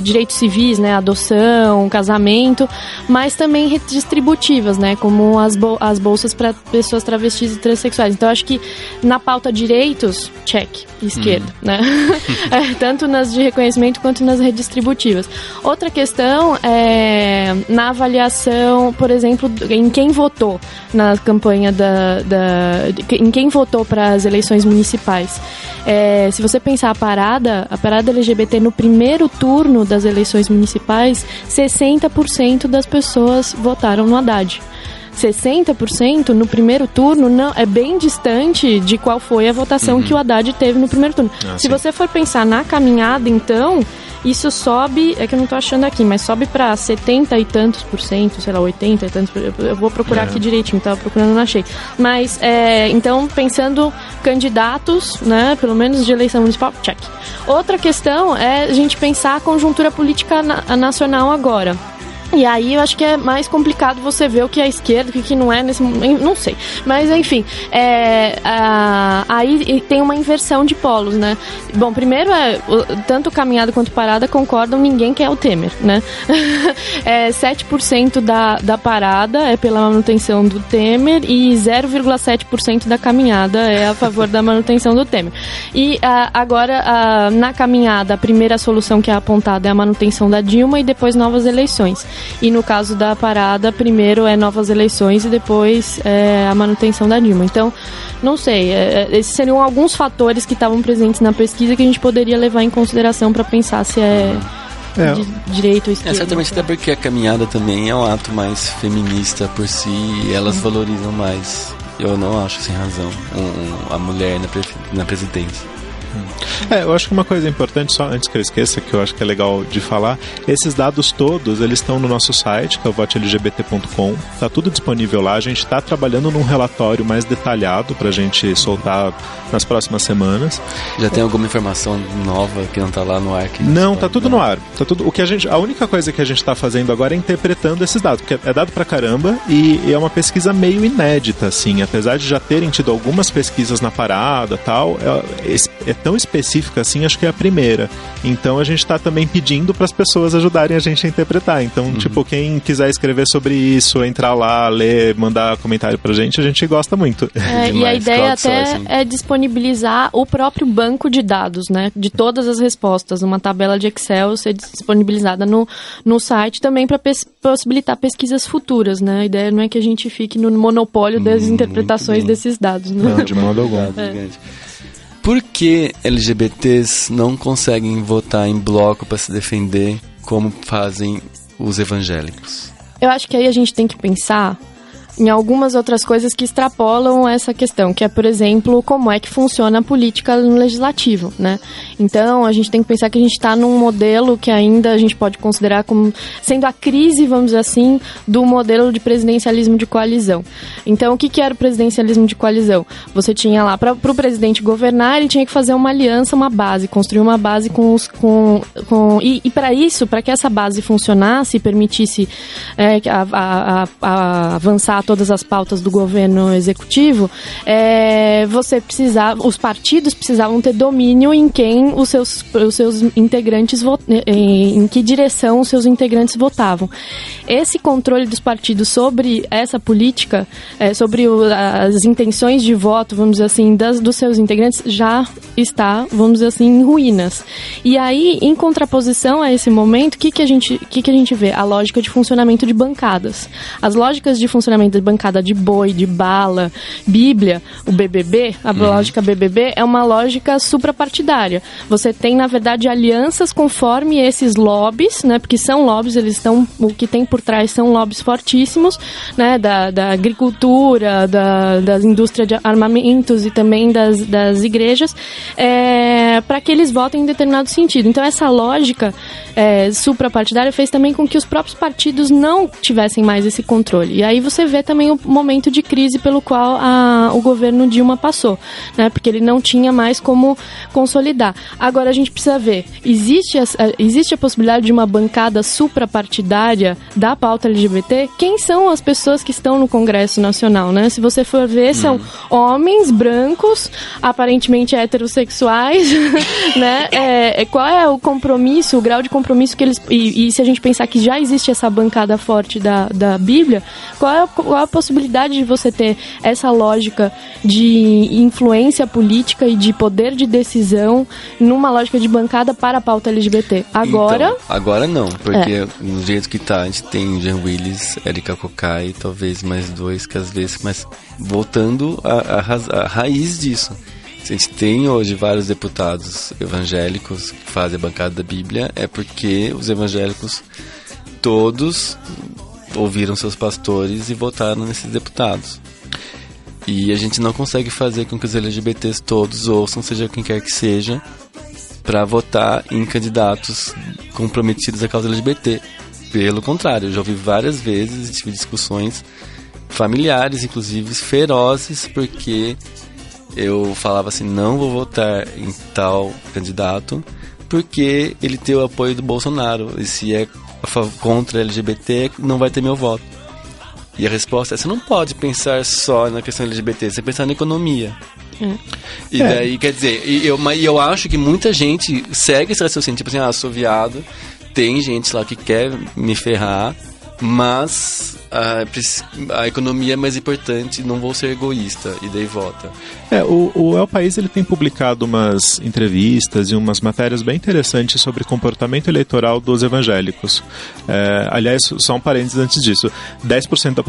direitos civis, né? Adoção, casamento, mas também redistributivas, né? Como as bolsas para pessoas travestis e transexuais. Então, acho que na pauta direitos, check, esquerda, né? Tanto nas de reconhecimento quanto nas redistributivas. Outra questão é na avaliação, por exemplo, em quem votou na campanha em quem votou para as eleições municipais. Se você pensar a parada LGBT no primeiro turno das eleições municipais, 60% das pessoas votaram no Haddad. 60% no primeiro turno não, é bem distante de qual foi a votação que o Haddad teve no primeiro turno. Se você for pensar na caminhada, então, isso sobe, é que eu não tô achando aqui, mas sobe para 70 e tantos por cento, sei lá, 80 e tantos por cento. Eu vou procurar aqui direitinho, tava procurando, não achei. Mas, então, pensando candidatos, né, pelo menos de eleição municipal, check. Outra questão é a gente pensar a conjuntura política nacional agora. E aí eu acho que é mais complicado você ver o que é esquerda, o que não é nesse momento, não sei. Mas enfim, aí tem uma inversão de polos, né? Bom, primeiro tanto caminhada quanto parada concordam, ninguém quer o Temer, né? 7% da parada é pela manutenção do Temer e 0,7% da caminhada é a favor da manutenção do Temer. E agora, na caminhada, a primeira solução que é apontada é a manutenção da Dilma e depois novas eleições. E no caso da parada, primeiro novas eleições e depois a manutenção da Dilma. Então, não sei, esses seriam alguns fatores que estavam presentes na pesquisa que a gente poderia levar em consideração para pensar se de direito ou esquerda. Certamente até porque a caminhada também é um ato mais feminista por si e elas valorizam mais, eu não acho sem razão, a mulher na presidência. Eu acho que uma coisa importante, só antes que eu esqueça, que eu acho que é legal de falar, esses dados todos, eles estão no nosso site, que é o votelgbt.com, tá tudo disponível lá, a gente tá trabalhando num relatório mais detalhado pra gente soltar nas próximas semanas. Já tem alguma informação nova que não tá lá no ar? Não, tá tudo no ar. Tá tudo, a única coisa que a gente tá fazendo agora é interpretando esses dados, porque é dado pra caramba e é uma pesquisa meio inédita, assim, apesar de já terem tido algumas pesquisas na parada e tal, é tão específica assim, acho que é a primeira. Então a gente tá também pedindo para as pessoas ajudarem a gente a interpretar. Então, tipo, quem quiser escrever sobre isso, entrar lá, ler, mandar comentário pra gente, a gente gosta muito. E a ideia até é disponibilizar o próprio banco de dados, né? De todas as respostas, uma tabela de Excel ser disponibilizada no site também para possibilitar pesquisas futuras, né? A ideia não é que a gente fique no monopólio das interpretações desses dados, né? Não, de modo algum. Por que LGBTs não conseguem votar em bloco para se defender como fazem os evangélicos? Eu acho que aí a gente tem que pensar em algumas outras coisas que extrapolam essa questão, que é, por exemplo, como é que funciona a política no legislativo, né? Então, a gente tem que pensar que a gente está num modelo que ainda a gente pode considerar como sendo a crise, vamos dizer assim, do modelo de presidencialismo de coalizão. Então, o que era o presidencialismo de coalizão? Você tinha lá, para o presidente governar, ele tinha que fazer uma aliança, uma base, construir uma base e para isso, para que essa base funcionasse e permitisse avançar todas as pautas do governo executivo, os partidos precisavam ter domínio em quem os seus integrantes em que direção os seus integrantes votavam. Esse controle dos partidos sobre essa política, sobre as intenções de voto, vamos dizer assim, dos seus integrantes, já está, vamos dizer assim, em ruínas. E aí, em contraposição a esse momento, o que a gente vê? A lógica de funcionamento de bancadas. As lógicas de funcionamento de bancada de boi, de bala, Bíblia, o BBB, a lógica BBB é uma lógica suprapartidária. Você tem, na verdade, alianças conforme esses lobbies, né? Porque são lobbies, o que tem por trás são lobbies fortíssimos, né? Da agricultura, da indústria de armamentos e também das igrejas, para que eles votem em determinado sentido. Então, essa lógica suprapartidária fez também com que os próprios partidos não tivessem mais esse controle. E aí você vê também o momento de crise pelo qual o governo Dilma passou, né? Porque ele não tinha mais como consolidar. Agora a gente precisa ver, existe a possibilidade de uma bancada suprapartidária da pauta LGBT? Quem são as pessoas que estão no Congresso Nacional, né? Se você for ver, são homens brancos, aparentemente heterossexuais, né? Qual é o compromisso, o grau de compromisso que eles... E se a gente pensar que já existe essa bancada forte da Bíblia, qual é a possibilidade de você ter essa lógica de influência política e de poder de decisão numa lógica de bancada para a pauta LGBT? Agora... Então, agora não, porque no jeito que tá, a gente tem Jean Willis, Erika Cocai e talvez mais dois que às vezes... Mas voltando à raiz disso, se a gente tem hoje vários deputados evangélicos que fazem a bancada da Bíblia, é porque os evangélicos todos ouviram seus pastores e votaram nesses deputados. E a gente não consegue fazer com que os LGBTs todos ouçam, seja quem quer que seja, para votar em candidatos comprometidos à causa LGBT. Pelo contrário, eu já ouvi várias vezes, tive discussões familiares, inclusive ferozes, porque eu falava assim, não vou votar em tal candidato porque ele tem o apoio do Bolsonaro, e se é contra LGBT, não vai ter meu voto. E a resposta é, você não pode pensar só na questão LGBT, você pensar na economia. E daí, quer dizer, eu acho que muita gente segue esse raciocínio, tipo assim, sou viado, tem gente lá que quer me ferrar, mas a economia é mais importante, não vou ser egoísta, e daí vota. O El País, ele tem publicado umas entrevistas e umas matérias bem interessantes sobre comportamento eleitoral dos evangélicos. Aliás, só um parênteses antes disso, 10%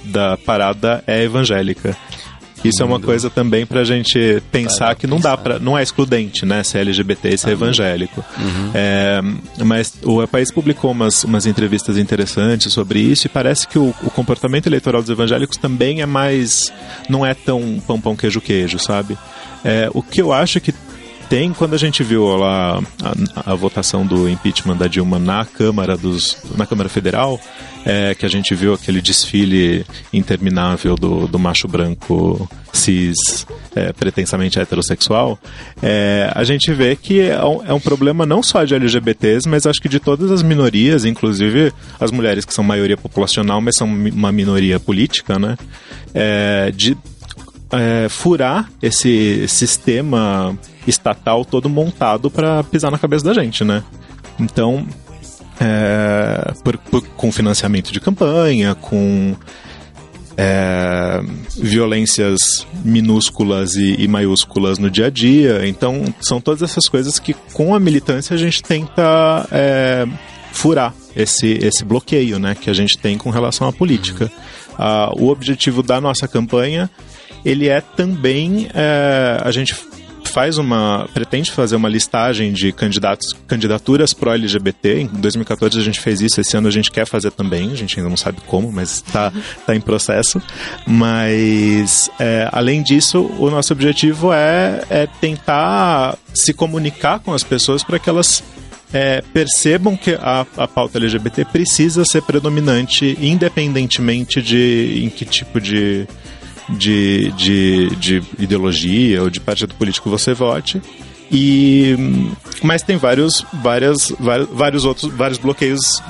da parada é evangélica. Isso é uma coisa também pra gente pensar que não é excludente, né, ser LGBT e ser evangélico. Mas o País publicou umas entrevistas interessantes sobre isso, e parece que o comportamento eleitoral dos evangélicos também não é tão pão queijo, sabe? O que eu acho que tem, quando a gente viu lá a votação do impeachment da Dilma na Câmara Federal, que a gente viu aquele desfile interminável do macho branco cis, pretensamente heterossexual, a gente vê que é um problema não só de LGBTs, mas acho que de todas as minorias, inclusive as mulheres, que são maioria populacional, mas são uma minoria política, né? furar esse sistema estatal todo montado para pisar na cabeça da gente, né? Então, com financiamento de campanha, com violências minúsculas e maiúsculas no dia a dia. Então, são todas essas coisas que, com a militância, a gente tenta furar esse bloqueio, né, que a gente tem com relação à política. O objetivo da nossa campanha, ele é também, a gente pretende fazer uma listagem de candidaturas pró-LGBT. Em 2014 a gente fez isso, esse ano a gente quer fazer também, a gente ainda não sabe como, mas tá em processo. Mas, além disso, o nosso objetivo é tentar se comunicar com as pessoas para que elas percebam que a pauta LGBT precisa ser predominante, independentemente de em que tipo de ideologia ou de partido político você vote. Mas tem vários bloqueios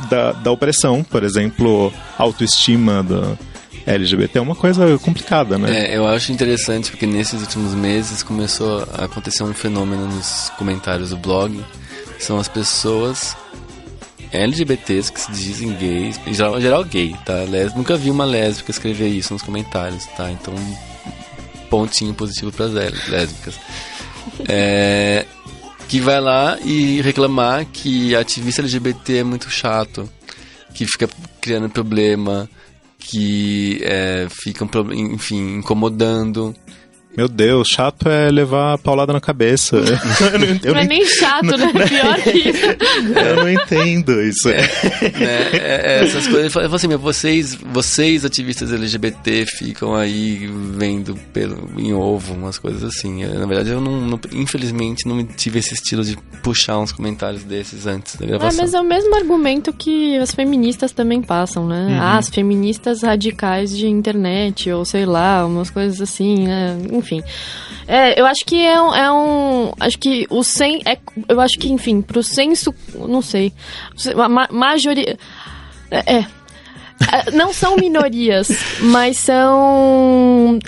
da opressão. Por exemplo, autoestima da LGBT é uma coisa complicada, né? Eu acho interessante porque nesses últimos meses começou a acontecer um fenômeno nos comentários do blog. São as pessoas LGBTs que se dizem gays, em geral gay, tá? Nunca vi uma lésbica escrever isso nos comentários, tá? Então, pontinho positivo para as lésbicas. Que vai lá e reclamar que ativista LGBT é muito chato, que fica criando problema, que fica, enfim, incomodando. Meu Deus, chato é levar a paulada na cabeça. Não é nem chato, né? Pior que isso. Eu não entendo isso. Essas coisas. Eu falo assim, vocês ativistas LGBT ficam aí vendo em ovo, umas coisas assim. Na verdade, eu infelizmente não tive esse estilo de puxar uns comentários desses antes da gravação. Mas é o mesmo argumento que as feministas também passam, né? Uhum. As feministas radicais de internet, ou sei lá, umas coisas assim, né? Enfim, eu acho que acho que o eu acho que, enfim, pro senso, não sei, maioria, não são minorias, mas são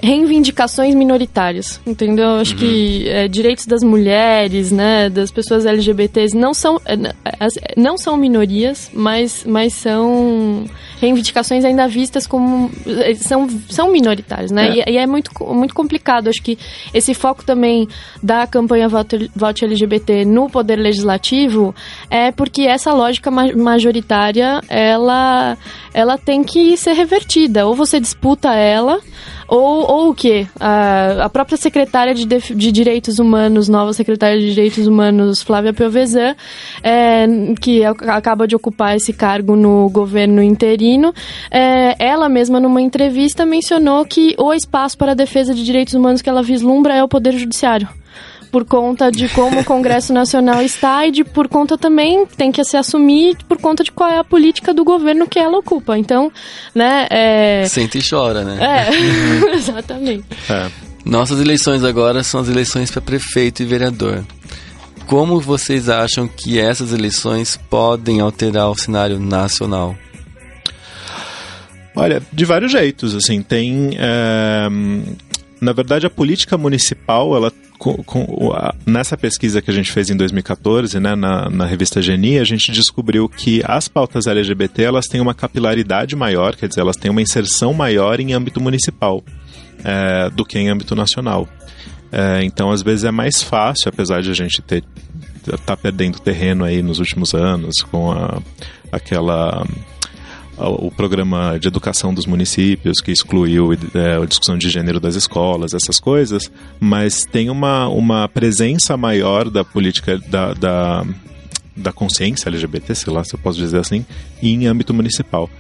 reivindicações minoritárias, entendeu? Acho que direitos das mulheres, né, das pessoas LGBTs não são minorias, mas são reivindicações ainda vistas como são minoritárias, né? E é muito, muito complicado. Acho que esse foco também da campanha Vote LGBT no poder legislativo é porque essa lógica majoritária ela tem que ser revertida. Ou você disputa ela, ou o quê? A própria secretária de Direitos Humanos, nova secretária de Direitos Humanos, Flávia Piovesan, que acaba de ocupar esse cargo no governo interino, ela mesma, numa entrevista, mencionou que o espaço para a defesa de direitos humanos que ela vislumbra é o Poder Judiciário. Por conta de como o Congresso Nacional está e por conta também, tem que se assumir, por conta de qual é a política do governo que ela ocupa. Então, né... Senta e chora, né? Exatamente. Nossas eleições agora são as eleições para prefeito e vereador. Como vocês acham que essas eleições podem alterar o cenário nacional? Olha, de vários jeitos, assim, tem... Na verdade, a política municipal, ela, nessa pesquisa que a gente fez em 2014, né, na revista Geni, a gente descobriu que as pautas LGBT, elas têm uma capilaridade maior, quer dizer, elas têm uma inserção maior em âmbito municipal do que em âmbito nacional. Então, às vezes é mais fácil, apesar de a gente tá perdendo terreno aí nos últimos anos, com o programa de educação dos municípios, que excluiu a discussão de gênero das escolas, essas coisas, mas tem uma presença maior da política da consciência LGBT, sei lá se eu posso dizer assim, em âmbito municipal.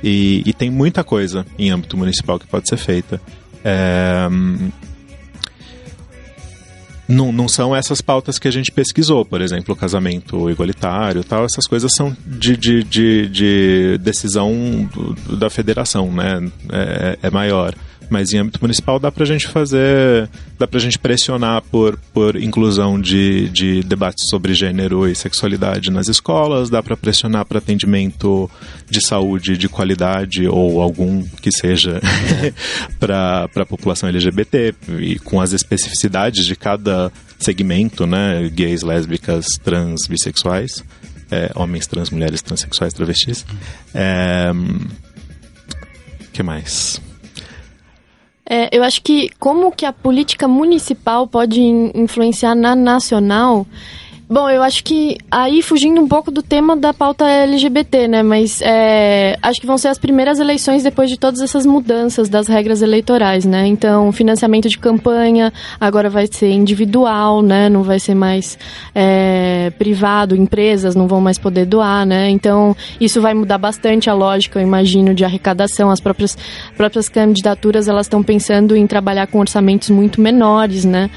E tem muita coisa em âmbito municipal que pode ser feita. Não são essas pautas que a gente pesquisou, por exemplo, o casamento igualitário, tal, essas coisas são de decisão da federação, né? É maior. Mas em âmbito municipal dá pra gente pressionar por inclusão de debates sobre gênero e sexualidade nas escolas, dá pra pressionar para atendimento de saúde de qualidade ou algum que seja para a população LGBT e com as especificidades de cada segmento, né? Gays, lésbicas, trans, bissexuais, homens trans, mulheres transexuais, travestis. Que mais? Eu acho que como que a política municipal pode influenciar na nacional... Bom, eu acho que aí fugindo um pouco do tema da pauta LGBT, né, mas acho que vão ser as primeiras eleições depois de todas essas mudanças das regras eleitorais, né, então financiamento de campanha agora vai ser individual, né, não vai ser mais privado, empresas não vão mais poder doar, né, então isso vai mudar bastante a lógica, eu imagino, de arrecadação, as próprias candidaturas, elas estão pensando em trabalhar com orçamentos muito menores, né,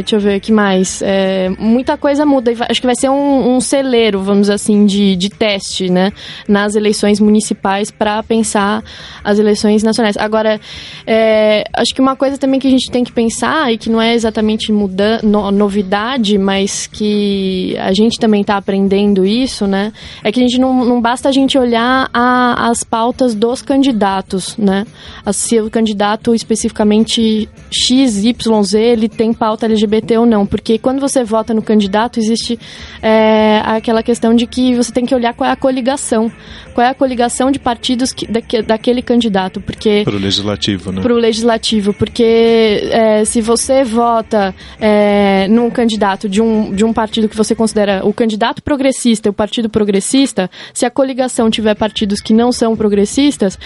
deixa eu ver o que mais, muita coisa muda, acho que vai ser um celeiro, vamos dizer assim, de teste, né, nas eleições municipais para pensar as eleições nacionais. Agora, acho que uma coisa também que a gente tem que pensar, e que não é exatamente novidade, mas que a gente também está aprendendo isso, né, é que a gente não basta a gente olhar as pautas dos candidatos, né, se o candidato especificamente X, Y, Z, ele tem pauta LGBT ou não, porque quando você vota no candidato, existe aquela questão de que você tem que olhar qual é a coligação de partidos daquele candidato, porque... Para o legislativo, né? Para o legislativo, porque se você vota num candidato de um partido que você considera o candidato progressista e o partido progressista, se a coligação tiver partidos que não são progressistas,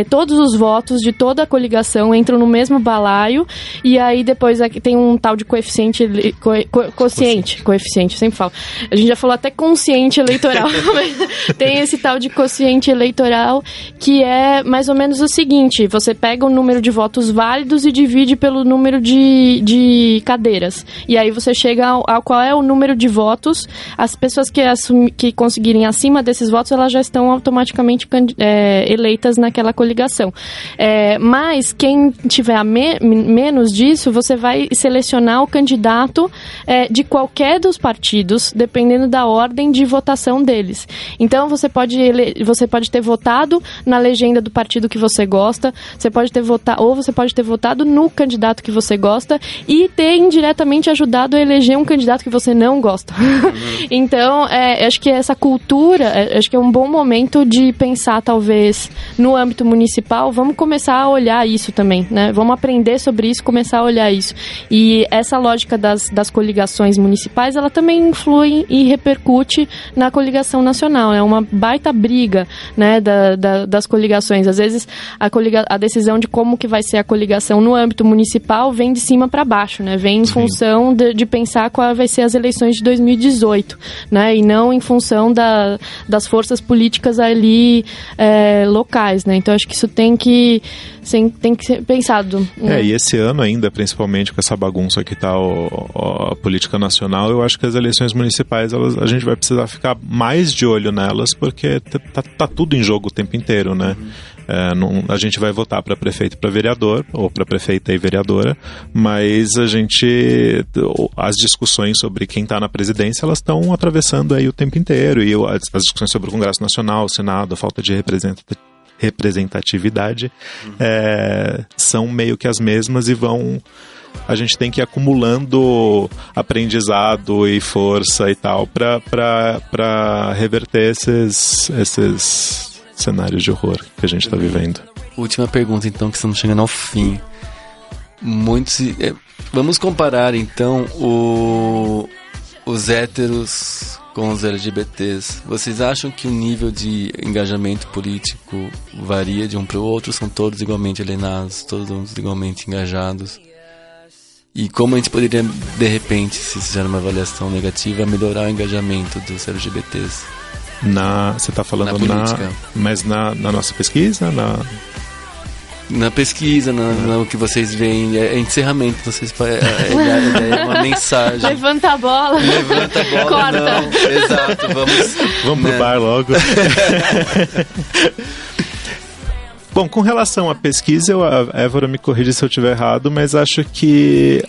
todos os votos de toda a coligação entram no mesmo balaio, e aí depois tem um tal de coeficiente, eu sempre falo. A gente já falou até consciente eleitoral, mas tem esse tal de quociente eleitoral que é mais ou menos o seguinte: você pega o número de votos válidos e divide pelo número de cadeiras. E aí você chega ao qual é o número de votos. As pessoas que conseguirem acima desses votos, elas já estão automaticamente eleitas naquela coligação. Mas quem tiver menos disso, você vai selecionar o candidato de qualquer dos partidos, dependendo da ordem de votação deles. Então, você pode ter votado na legenda do partido que você gosta, você pode ter votado no candidato que você gosta e ter indiretamente ajudado a eleger um candidato que você não gosta. Então, acho que essa cultura, acho que é um bom momento de pensar, talvez, no âmbito municipal, vamos começar a olhar isso também, né? Vamos aprender sobre isso, começar a olhar isso. E essa lógica das coligações municipais, ela também influi e repercute na coligação nacional. É uma baita briga, né, das coligações. Às vezes, a decisão de como que vai ser a coligação no âmbito municipal vem de cima para baixo, né? Vem em função de pensar qual vai ser as eleições de 2018, né? E não em função das forças políticas ali locais, né? Então, acho que isso tem que ser pensado. E esse ano ainda, principalmente com essa bagunça que está a política nacional, eu acho que as eleições municipais, a gente vai precisar ficar mais de olho nelas, porque tá tudo em jogo o tempo inteiro, né? A gente vai votar para prefeito e para vereador, ou para prefeita e vereadora, mas as discussões sobre quem está na presidência, elas estão atravessando aí o tempo inteiro, e as discussões sobre o Congresso Nacional, o Senado, a falta de representatividade são meio que as mesmas, e a gente tem que ir acumulando aprendizado e força e tal para reverter esses cenários de horror que a gente está vivendo. Última pergunta, então, que estamos chegando ao fim. Vamos comparar, então, os héteros com os LGBTs. Vocês acham que o nível de engajamento político varia de um para o outro? São todos igualmente alienados, todos igualmente engajados? E como a gente poderia, de repente, se fizer uma avaliação negativa, melhorar o engajamento dos LGBTs? Você está falando mas na nossa pesquisa? Na pesquisa, no que vocês veem, é encerramento, vocês é uma mensagem. Levanta a bola. Corta. Não, exato, vamos pro bar logo. Bom, com relação à pesquisa, a Évora me corrige se eu estiver errado, mas acho que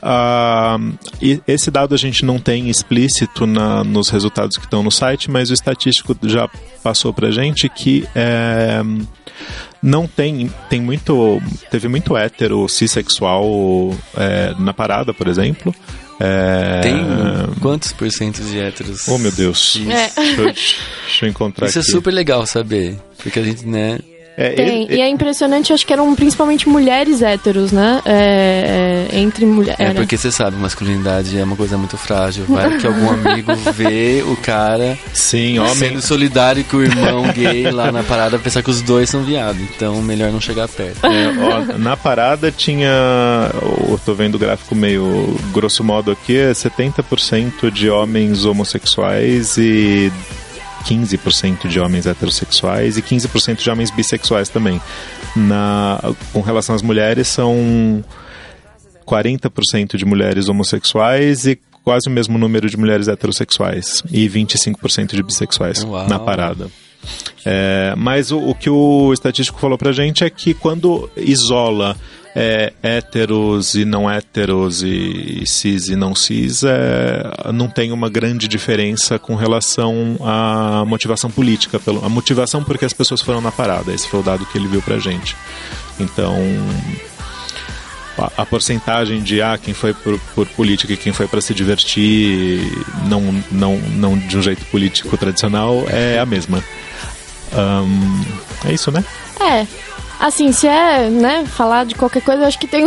esse dado a gente não tem explícito nos resultados que estão no site, mas o estatístico já passou pra gente que não teve muito hétero cisexual na parada, por exemplo. Tem quantos porcentos de héteros? Oh, meu Deus. Deixa eu encontrar Isso aqui. é super legal saber, porque a gente, né... Tem, e é impressionante, acho que eram principalmente mulheres héteros, né? Entre mulheres. Porque você sabe, masculinidade é uma coisa muito frágil. Vai que algum amigo vê o cara sendo solidário com o irmão gay lá na parada, pensar que os dois são viados. Então, melhor não chegar perto. Na parada tinha... Eu tô vendo o gráfico meio grosso modo aqui, 70% de homens homossexuais e 15% de homens heterossexuais e 15% de homens bissexuais também. Com relação às mulheres, são 40% de mulheres homossexuais e quase o mesmo número de mulheres heterossexuais e 25% de bissexuais. Uau. Na parada. Mas o que o estatístico falou pra gente é que quando isola héteros e não héteros e cis e não cis, não tem uma grande diferença com relação à motivação política, a motivação porque as pessoas foram na parada. Esse foi o dado que ele viu pra gente. Então, a porcentagem de quem foi por política e quem foi para se divertir, não de um jeito político tradicional, é a mesma. É isso, né? Assim, se falar de qualquer coisa, eu acho que tem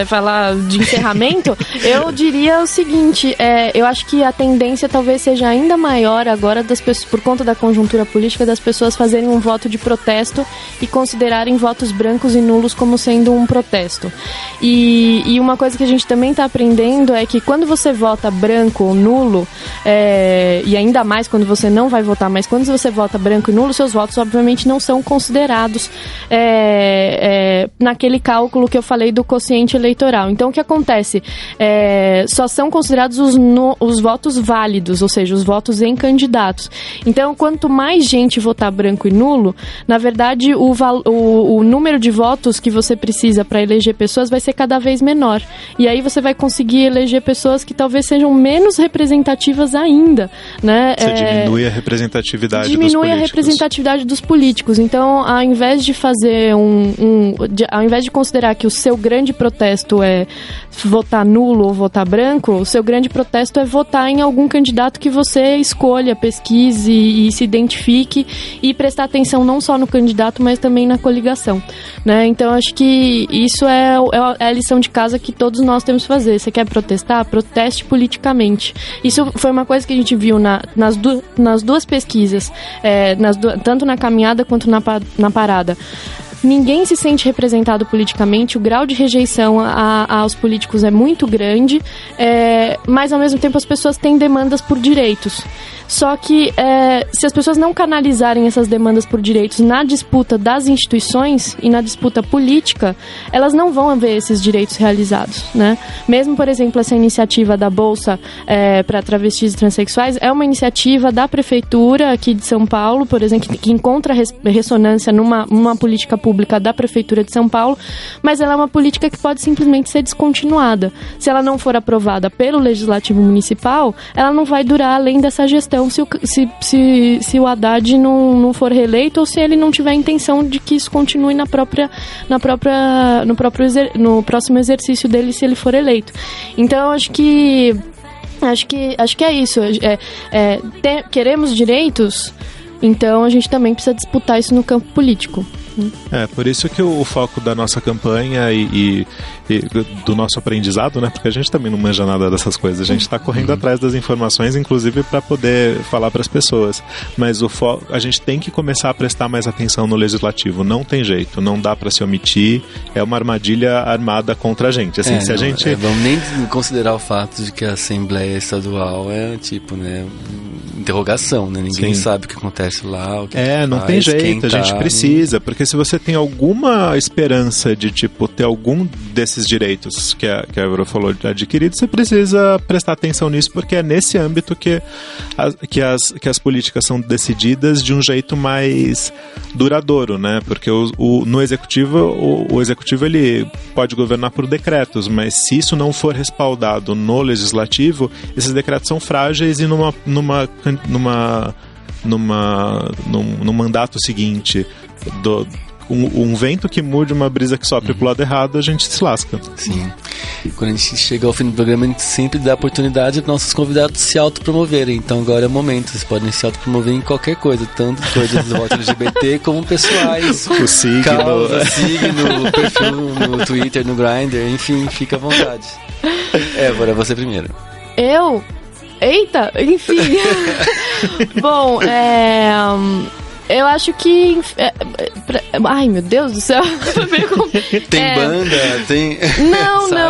falar de encerramento, eu diria o seguinte, eu acho que a tendência talvez seja ainda maior agora das pessoas, por conta da conjuntura política, das pessoas fazerem um voto de protesto e considerarem votos brancos e nulos como sendo um protesto. E uma coisa que a gente também está aprendendo é que quando você vota branco ou nulo, e ainda mais quando você não vai votar, mas quando você vota branco e nulo, seus votos obviamente não são considerados naquele cálculo que eu falei do quociente eleitoral. Então, o que acontece? Só são considerados os votos válidos, ou seja, os votos em candidatos. Então, quanto mais gente votar branco e nulo, na verdade, o número de votos que você precisa para eleger pessoas vai ser cada vez menor. E aí você vai conseguir eleger pessoas que talvez sejam menos representativas ainda, né? Você diminui a representatividade dos políticos. Diminui a representatividade dos políticos. Então, ao invés de fazer ao invés de considerar que o seu grande protesto é votar nulo ou votar branco, o seu grande protesto é votar em algum candidato que você escolha, pesquise e se identifique e prestar atenção não só no candidato, mas também na coligação, né? Então, acho que isso é a lição de casa que todos nós temos que fazer. Você quer protestar? Proteste politicamente. Isso foi uma coisa que a gente viu nas duas pesquisas, tanto na caminhada quanto na parada. Ninguém se sente representado politicamente, o grau de rejeição aos políticos é muito grande, mas ao mesmo tempo as pessoas têm demandas por direitos. Só que se as pessoas não canalizarem essas demandas por direitos na disputa das instituições e na disputa política, elas não vão ver esses direitos realizados, né? Mesmo, por exemplo, essa iniciativa da Bolsa para travestis e transexuais é uma iniciativa da Prefeitura aqui de São Paulo, por exemplo, que encontra ressonância numa política pública da Prefeitura de São Paulo, mas ela é uma política que pode simplesmente ser descontinuada. Se ela não for aprovada pelo Legislativo Municipal, ela não vai durar além dessa gestão se o Haddad não for reeleito ou se ele não tiver a intenção de que isso continue no próximo exercício dele, se ele for eleito. Então, acho que é isso. Queremos direitos, então a gente também precisa disputar isso no campo político. Por isso que o foco da nossa campanha e do nosso aprendizado, né? Porque a gente também não manja nada dessas coisas. A gente está correndo atrás das informações, inclusive para poder falar para as pessoas. Mas a gente tem que começar a prestar mais atenção no legislativo. Não tem jeito, não dá para se omitir. É uma armadilha armada contra a gente. Assim, se a gente... vamos nem considerar o fato de que a Assembleia Estadual é tipo, né? Interrogação, né? Ninguém sabe o que acontece lá. O que não tem jeito, a gente precisa, porque se você tem alguma esperança de, tipo, ter algum desses direitos que a Évora falou de adquirido, você precisa prestar atenção nisso, porque é nesse âmbito que as políticas são decididas de um jeito mais duradouro, né? Porque no executivo, o executivo ele pode governar por decretos, mas se isso não for respaldado no legislativo, esses decretos são frágeis e num mandato seguinte um vento que mude, uma brisa que sopre pro lado errado, a gente se lasca. Sim. Quando a gente chega ao fim do programa, a gente sempre dá a oportunidade para nossos convidados se autopromoverem. Então agora é o momento. Vocês podem se autopromover em qualquer coisa, tanto coisas do voto LGBT como pessoais. O signo. Causa, signo, perfil no Twitter, no Grindr, enfim, fica à vontade. Évora, você primeiro. Eu? Eita, enfim. Bom, eu acho que... ai, meu Deus do céu. Tem banda? Tem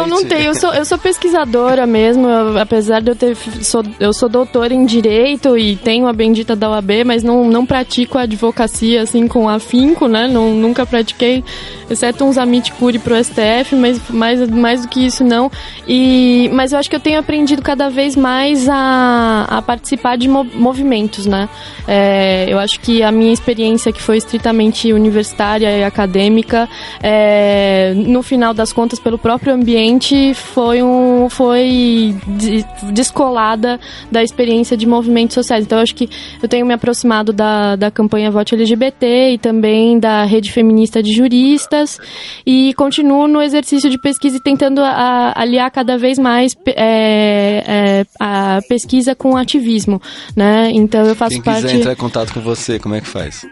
Não tenho. Eu sou pesquisadora mesmo, apesar de eu sou doutora em Direito e tenho a bendita da OAB, mas não pratico a advocacia assim com afinco, né? Nunca pratiquei, exceto uns amicuri pro STF, mas mais do que isso não. Mas eu acho que eu tenho aprendido cada vez mais a participar de movimentos, né? Eu acho que a minha experiência, que foi estritamente universitária e acadêmica, no final das contas, pelo próprio ambiente, foi descolada da experiência de movimentos sociais. Então, eu acho que eu tenho me aproximado da campanha Vote LGBT e também da Rede Feminista de Juristas, e continuo no exercício de pesquisa e tentando aliar cada vez mais a pesquisa com o ativismo, né? Então, eu faço parte... Quem quiser entrar em contato com você, como é que faz?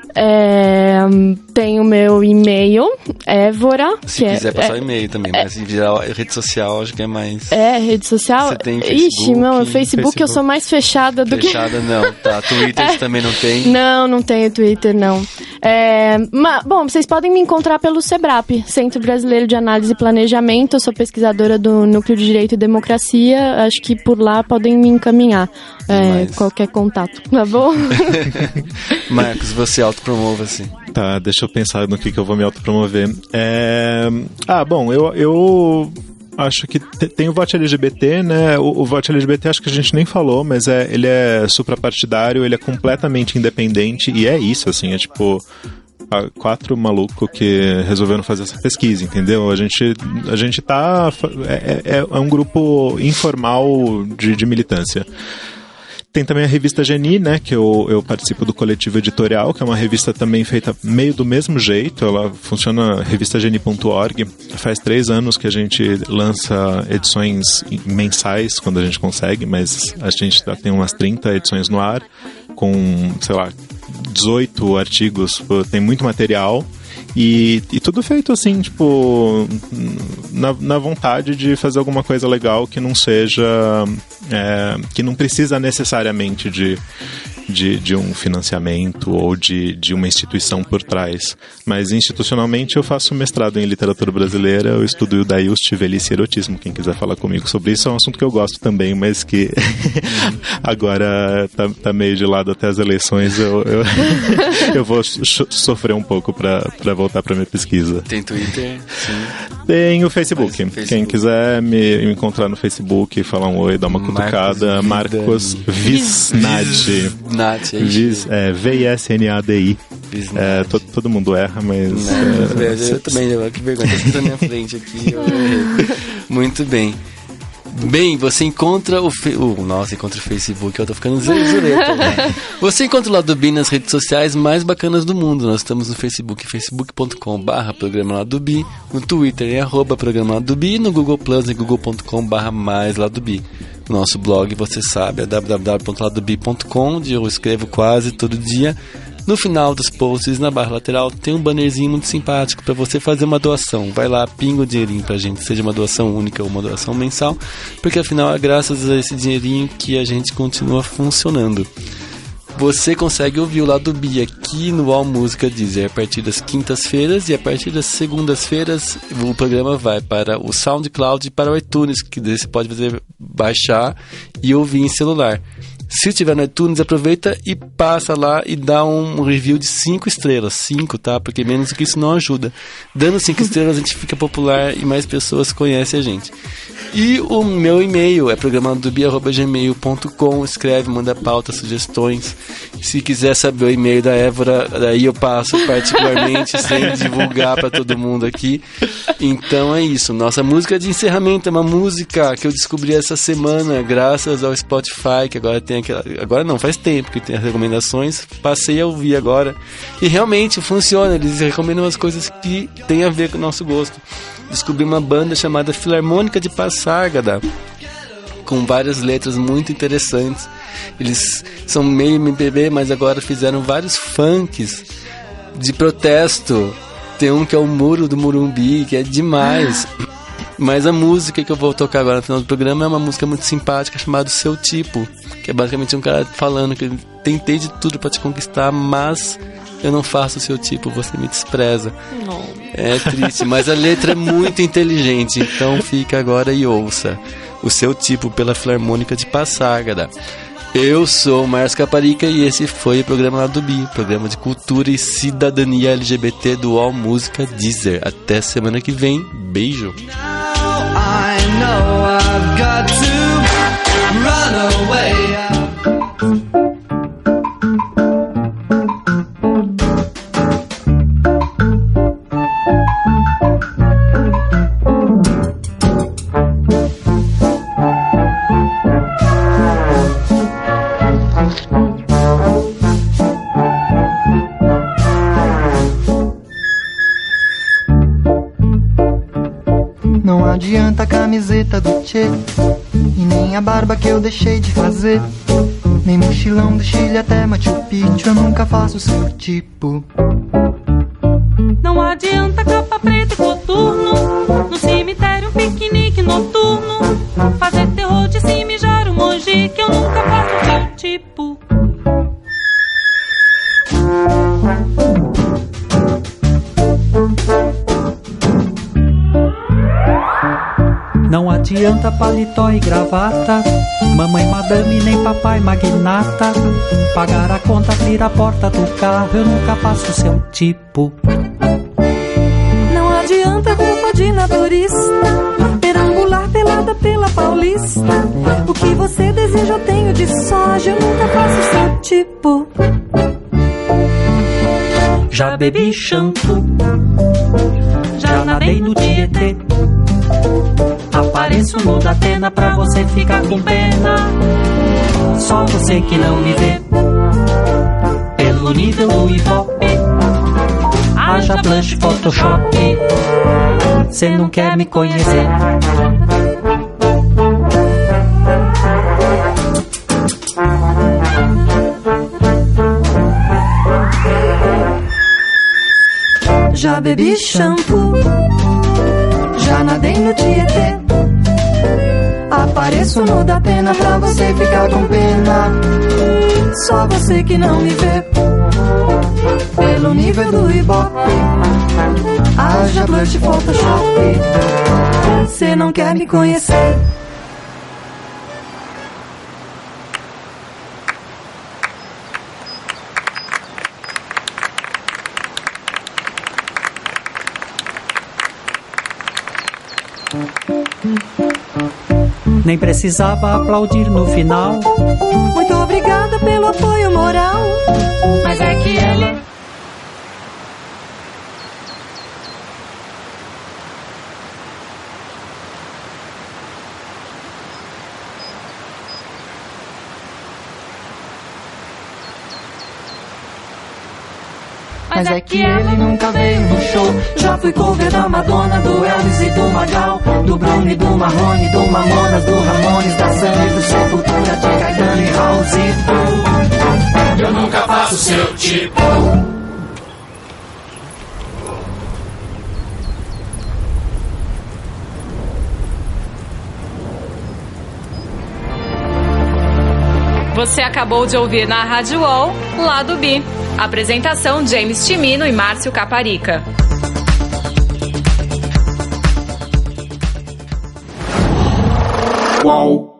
Tem o meu e-mail, Évora. Se quiser passar o e-mail também, mas em geral, rede social acho que é mais... rede social? Você tem Facebook? Ixi, não, Facebook eu sou mais fechada do que... Fechada não, tá. Twitter você também não tem? Não tenho Twitter, não. Bom, vocês podem me encontrar pelo SEBRAP, Centro Brasileiro de Análise e Planejamento. Eu sou pesquisadora do Núcleo de Direito e Democracia. Acho que por lá podem me encaminhar. Qualquer contato, tá bom? Marcos, você autopromova-se. Tá, deixa eu pensar no que eu vou me autopromover. Bom, eu acho que tem o voto LGBT, né? O voto LGBT acho que a gente nem falou, mas ele é suprapartidário, ele é completamente independente, e é isso, assim, é tipo... 4 malucos que resolveram fazer essa pesquisa, entendeu? A gente tá... É um grupo informal de militância. Tem também a revista Geni, né, que eu participo do coletivo editorial, que é uma revista também feita meio do mesmo jeito. Ela funciona, revistageni.org. Faz 3 anos que a gente lança edições mensais, quando a gente consegue, mas a gente já tem umas 30 edições no ar, com, sei lá, 18 artigos, tem muito material. E tudo feito assim, tipo, na vontade de fazer alguma coisa legal que não seja... que não precisa necessariamente de um financiamento ou de uma instituição por trás. Mas institucionalmente eu faço mestrado em literatura brasileira, eu estudo Iudaílst, velhice e erotismo. Quem quiser falar comigo sobre isso, é um assunto que eu gosto também, mas que agora tá meio de lado até as eleições. Eu vou sofrer um pouco pra voltar pra minha pesquisa. Tem Twitter? Sim. Tem o Facebook. Quem quiser me encontrar no Facebook, falar um oi, dar uma cutucada. Marcos Visnadi. VISNADI. Todo mundo erra, mas... eu também, que vergonha, tá escrito na minha frente aqui. Muito bem. Bem, você encontra encontra o Facebook, eu tô ficando zureta, né? Você encontra o Lado B nas redes sociais mais bacanas do mundo. Nós estamos no Facebook, facebook.com/programa Lado B, no Twitter é @programa Lado B, no Google Plus é google.com/mais Lado B. O nosso blog, você sabe, é www.ladob.com, onde eu escrevo quase todo dia. No final dos posts, na barra lateral, tem um bannerzinho muito simpático para você fazer uma doação. Vai lá, pinga o dinheirinho pra gente, seja uma doação única ou uma doação mensal, porque afinal é graças a esse dinheirinho que a gente continua funcionando. Você consegue ouvir o Lado B aqui no All Música Deezer a partir das quintas-feiras, e a partir das segundas-feiras o programa vai para o SoundCloud e para o iTunes, que você pode baixar e ouvir em celular. Se tiver no iTunes, aproveita e passa lá e dá um review de 5 estrelas. 5, tá? Porque menos do que isso não ajuda. Dando 5 estrelas, a gente fica popular e mais pessoas conhecem a gente. E o meu e-mail é programadobi@gmail.com. Escreve, manda pauta, sugestões. Se quiser saber o e-mail da Évora, daí eu passo particularmente, sem divulgar pra todo mundo aqui. Então é isso. Nossa música de encerramento é uma música que eu descobri essa semana, graças ao Spotify, que agora tem aquela... Agora não, faz tempo que tem as recomendações. Passei a ouvir agora. E realmente funciona. Eles recomendam as coisas que tem a ver com o nosso gosto. Descobri uma banda chamada Filarmônica de Passárgada, com várias letras muito interessantes. Eles são meio MPB, mas agora fizeram vários funks de protesto. Tem um que é o Muro do Morumbi, que é demais. Mas a música que eu vou tocar agora no final do programa é uma música muito simpática chamada Seu Tipo, que é basicamente um cara falando que tentei de tudo pra te conquistar, mas eu não faço o seu tipo, você me despreza. Não. É triste, mas a letra é muito inteligente, então fica agora e ouça O Seu Tipo, pela Filarmônica de Passárgada. Eu sou o Márcio Caparica e esse foi o programa Lado B, programa de cultura e cidadania LGBT do All Música Deezer. Até semana que vem, beijo. Não adianta a camiseta do Che, e nem a barba que eu deixei de fazer, nem mochilão do Chile até Machu Picchu, eu nunca faço o seu tipo. Não adianta capa preta e coturno, no cemitério um piquenique noturno, fazer terror de se mijar o monge, que eu nunca faço o seu tipo. Não adianta paletó e gravata, mamãe madame nem papai magnata, pagar a conta, abrir a porta do carro, eu nunca passo o seu tipo. Não adianta roupa de naturista, perambular pelada pela Paulista, o que você deseja eu tenho de soja, eu nunca faço o seu tipo. Já bebi shampoo, já nadei no Tietê, apareço no Datena pra você ficar com pena. Só você que não me vê pelo nível do Ibope, haja blush, Photoshop, cê não quer me conhecer. Já bebi shampoo, já nadei no Tietê, apareço no Datena pra você ficar com pena. Só você que não me vê pelo nível do Ibope, haja blush, Photoshop, cê não quer me conhecer. Nem precisava aplaudir no final. Muito obrigada pelo apoio moral, mas é que ele... Mas é que ele nunca veio no show. Já fui cover da Madonna, do Elvis e do Magal, do Bruno e do Marrone, do Mamonas, do Ramones, da Sandy, do Sepultura, de Caetano e Raulzito. Eu nunca faço seu tipo. Você acabou de ouvir na Rádio UOL, Lado B. Apresentação James Timino e Márcio Caparica. Uau.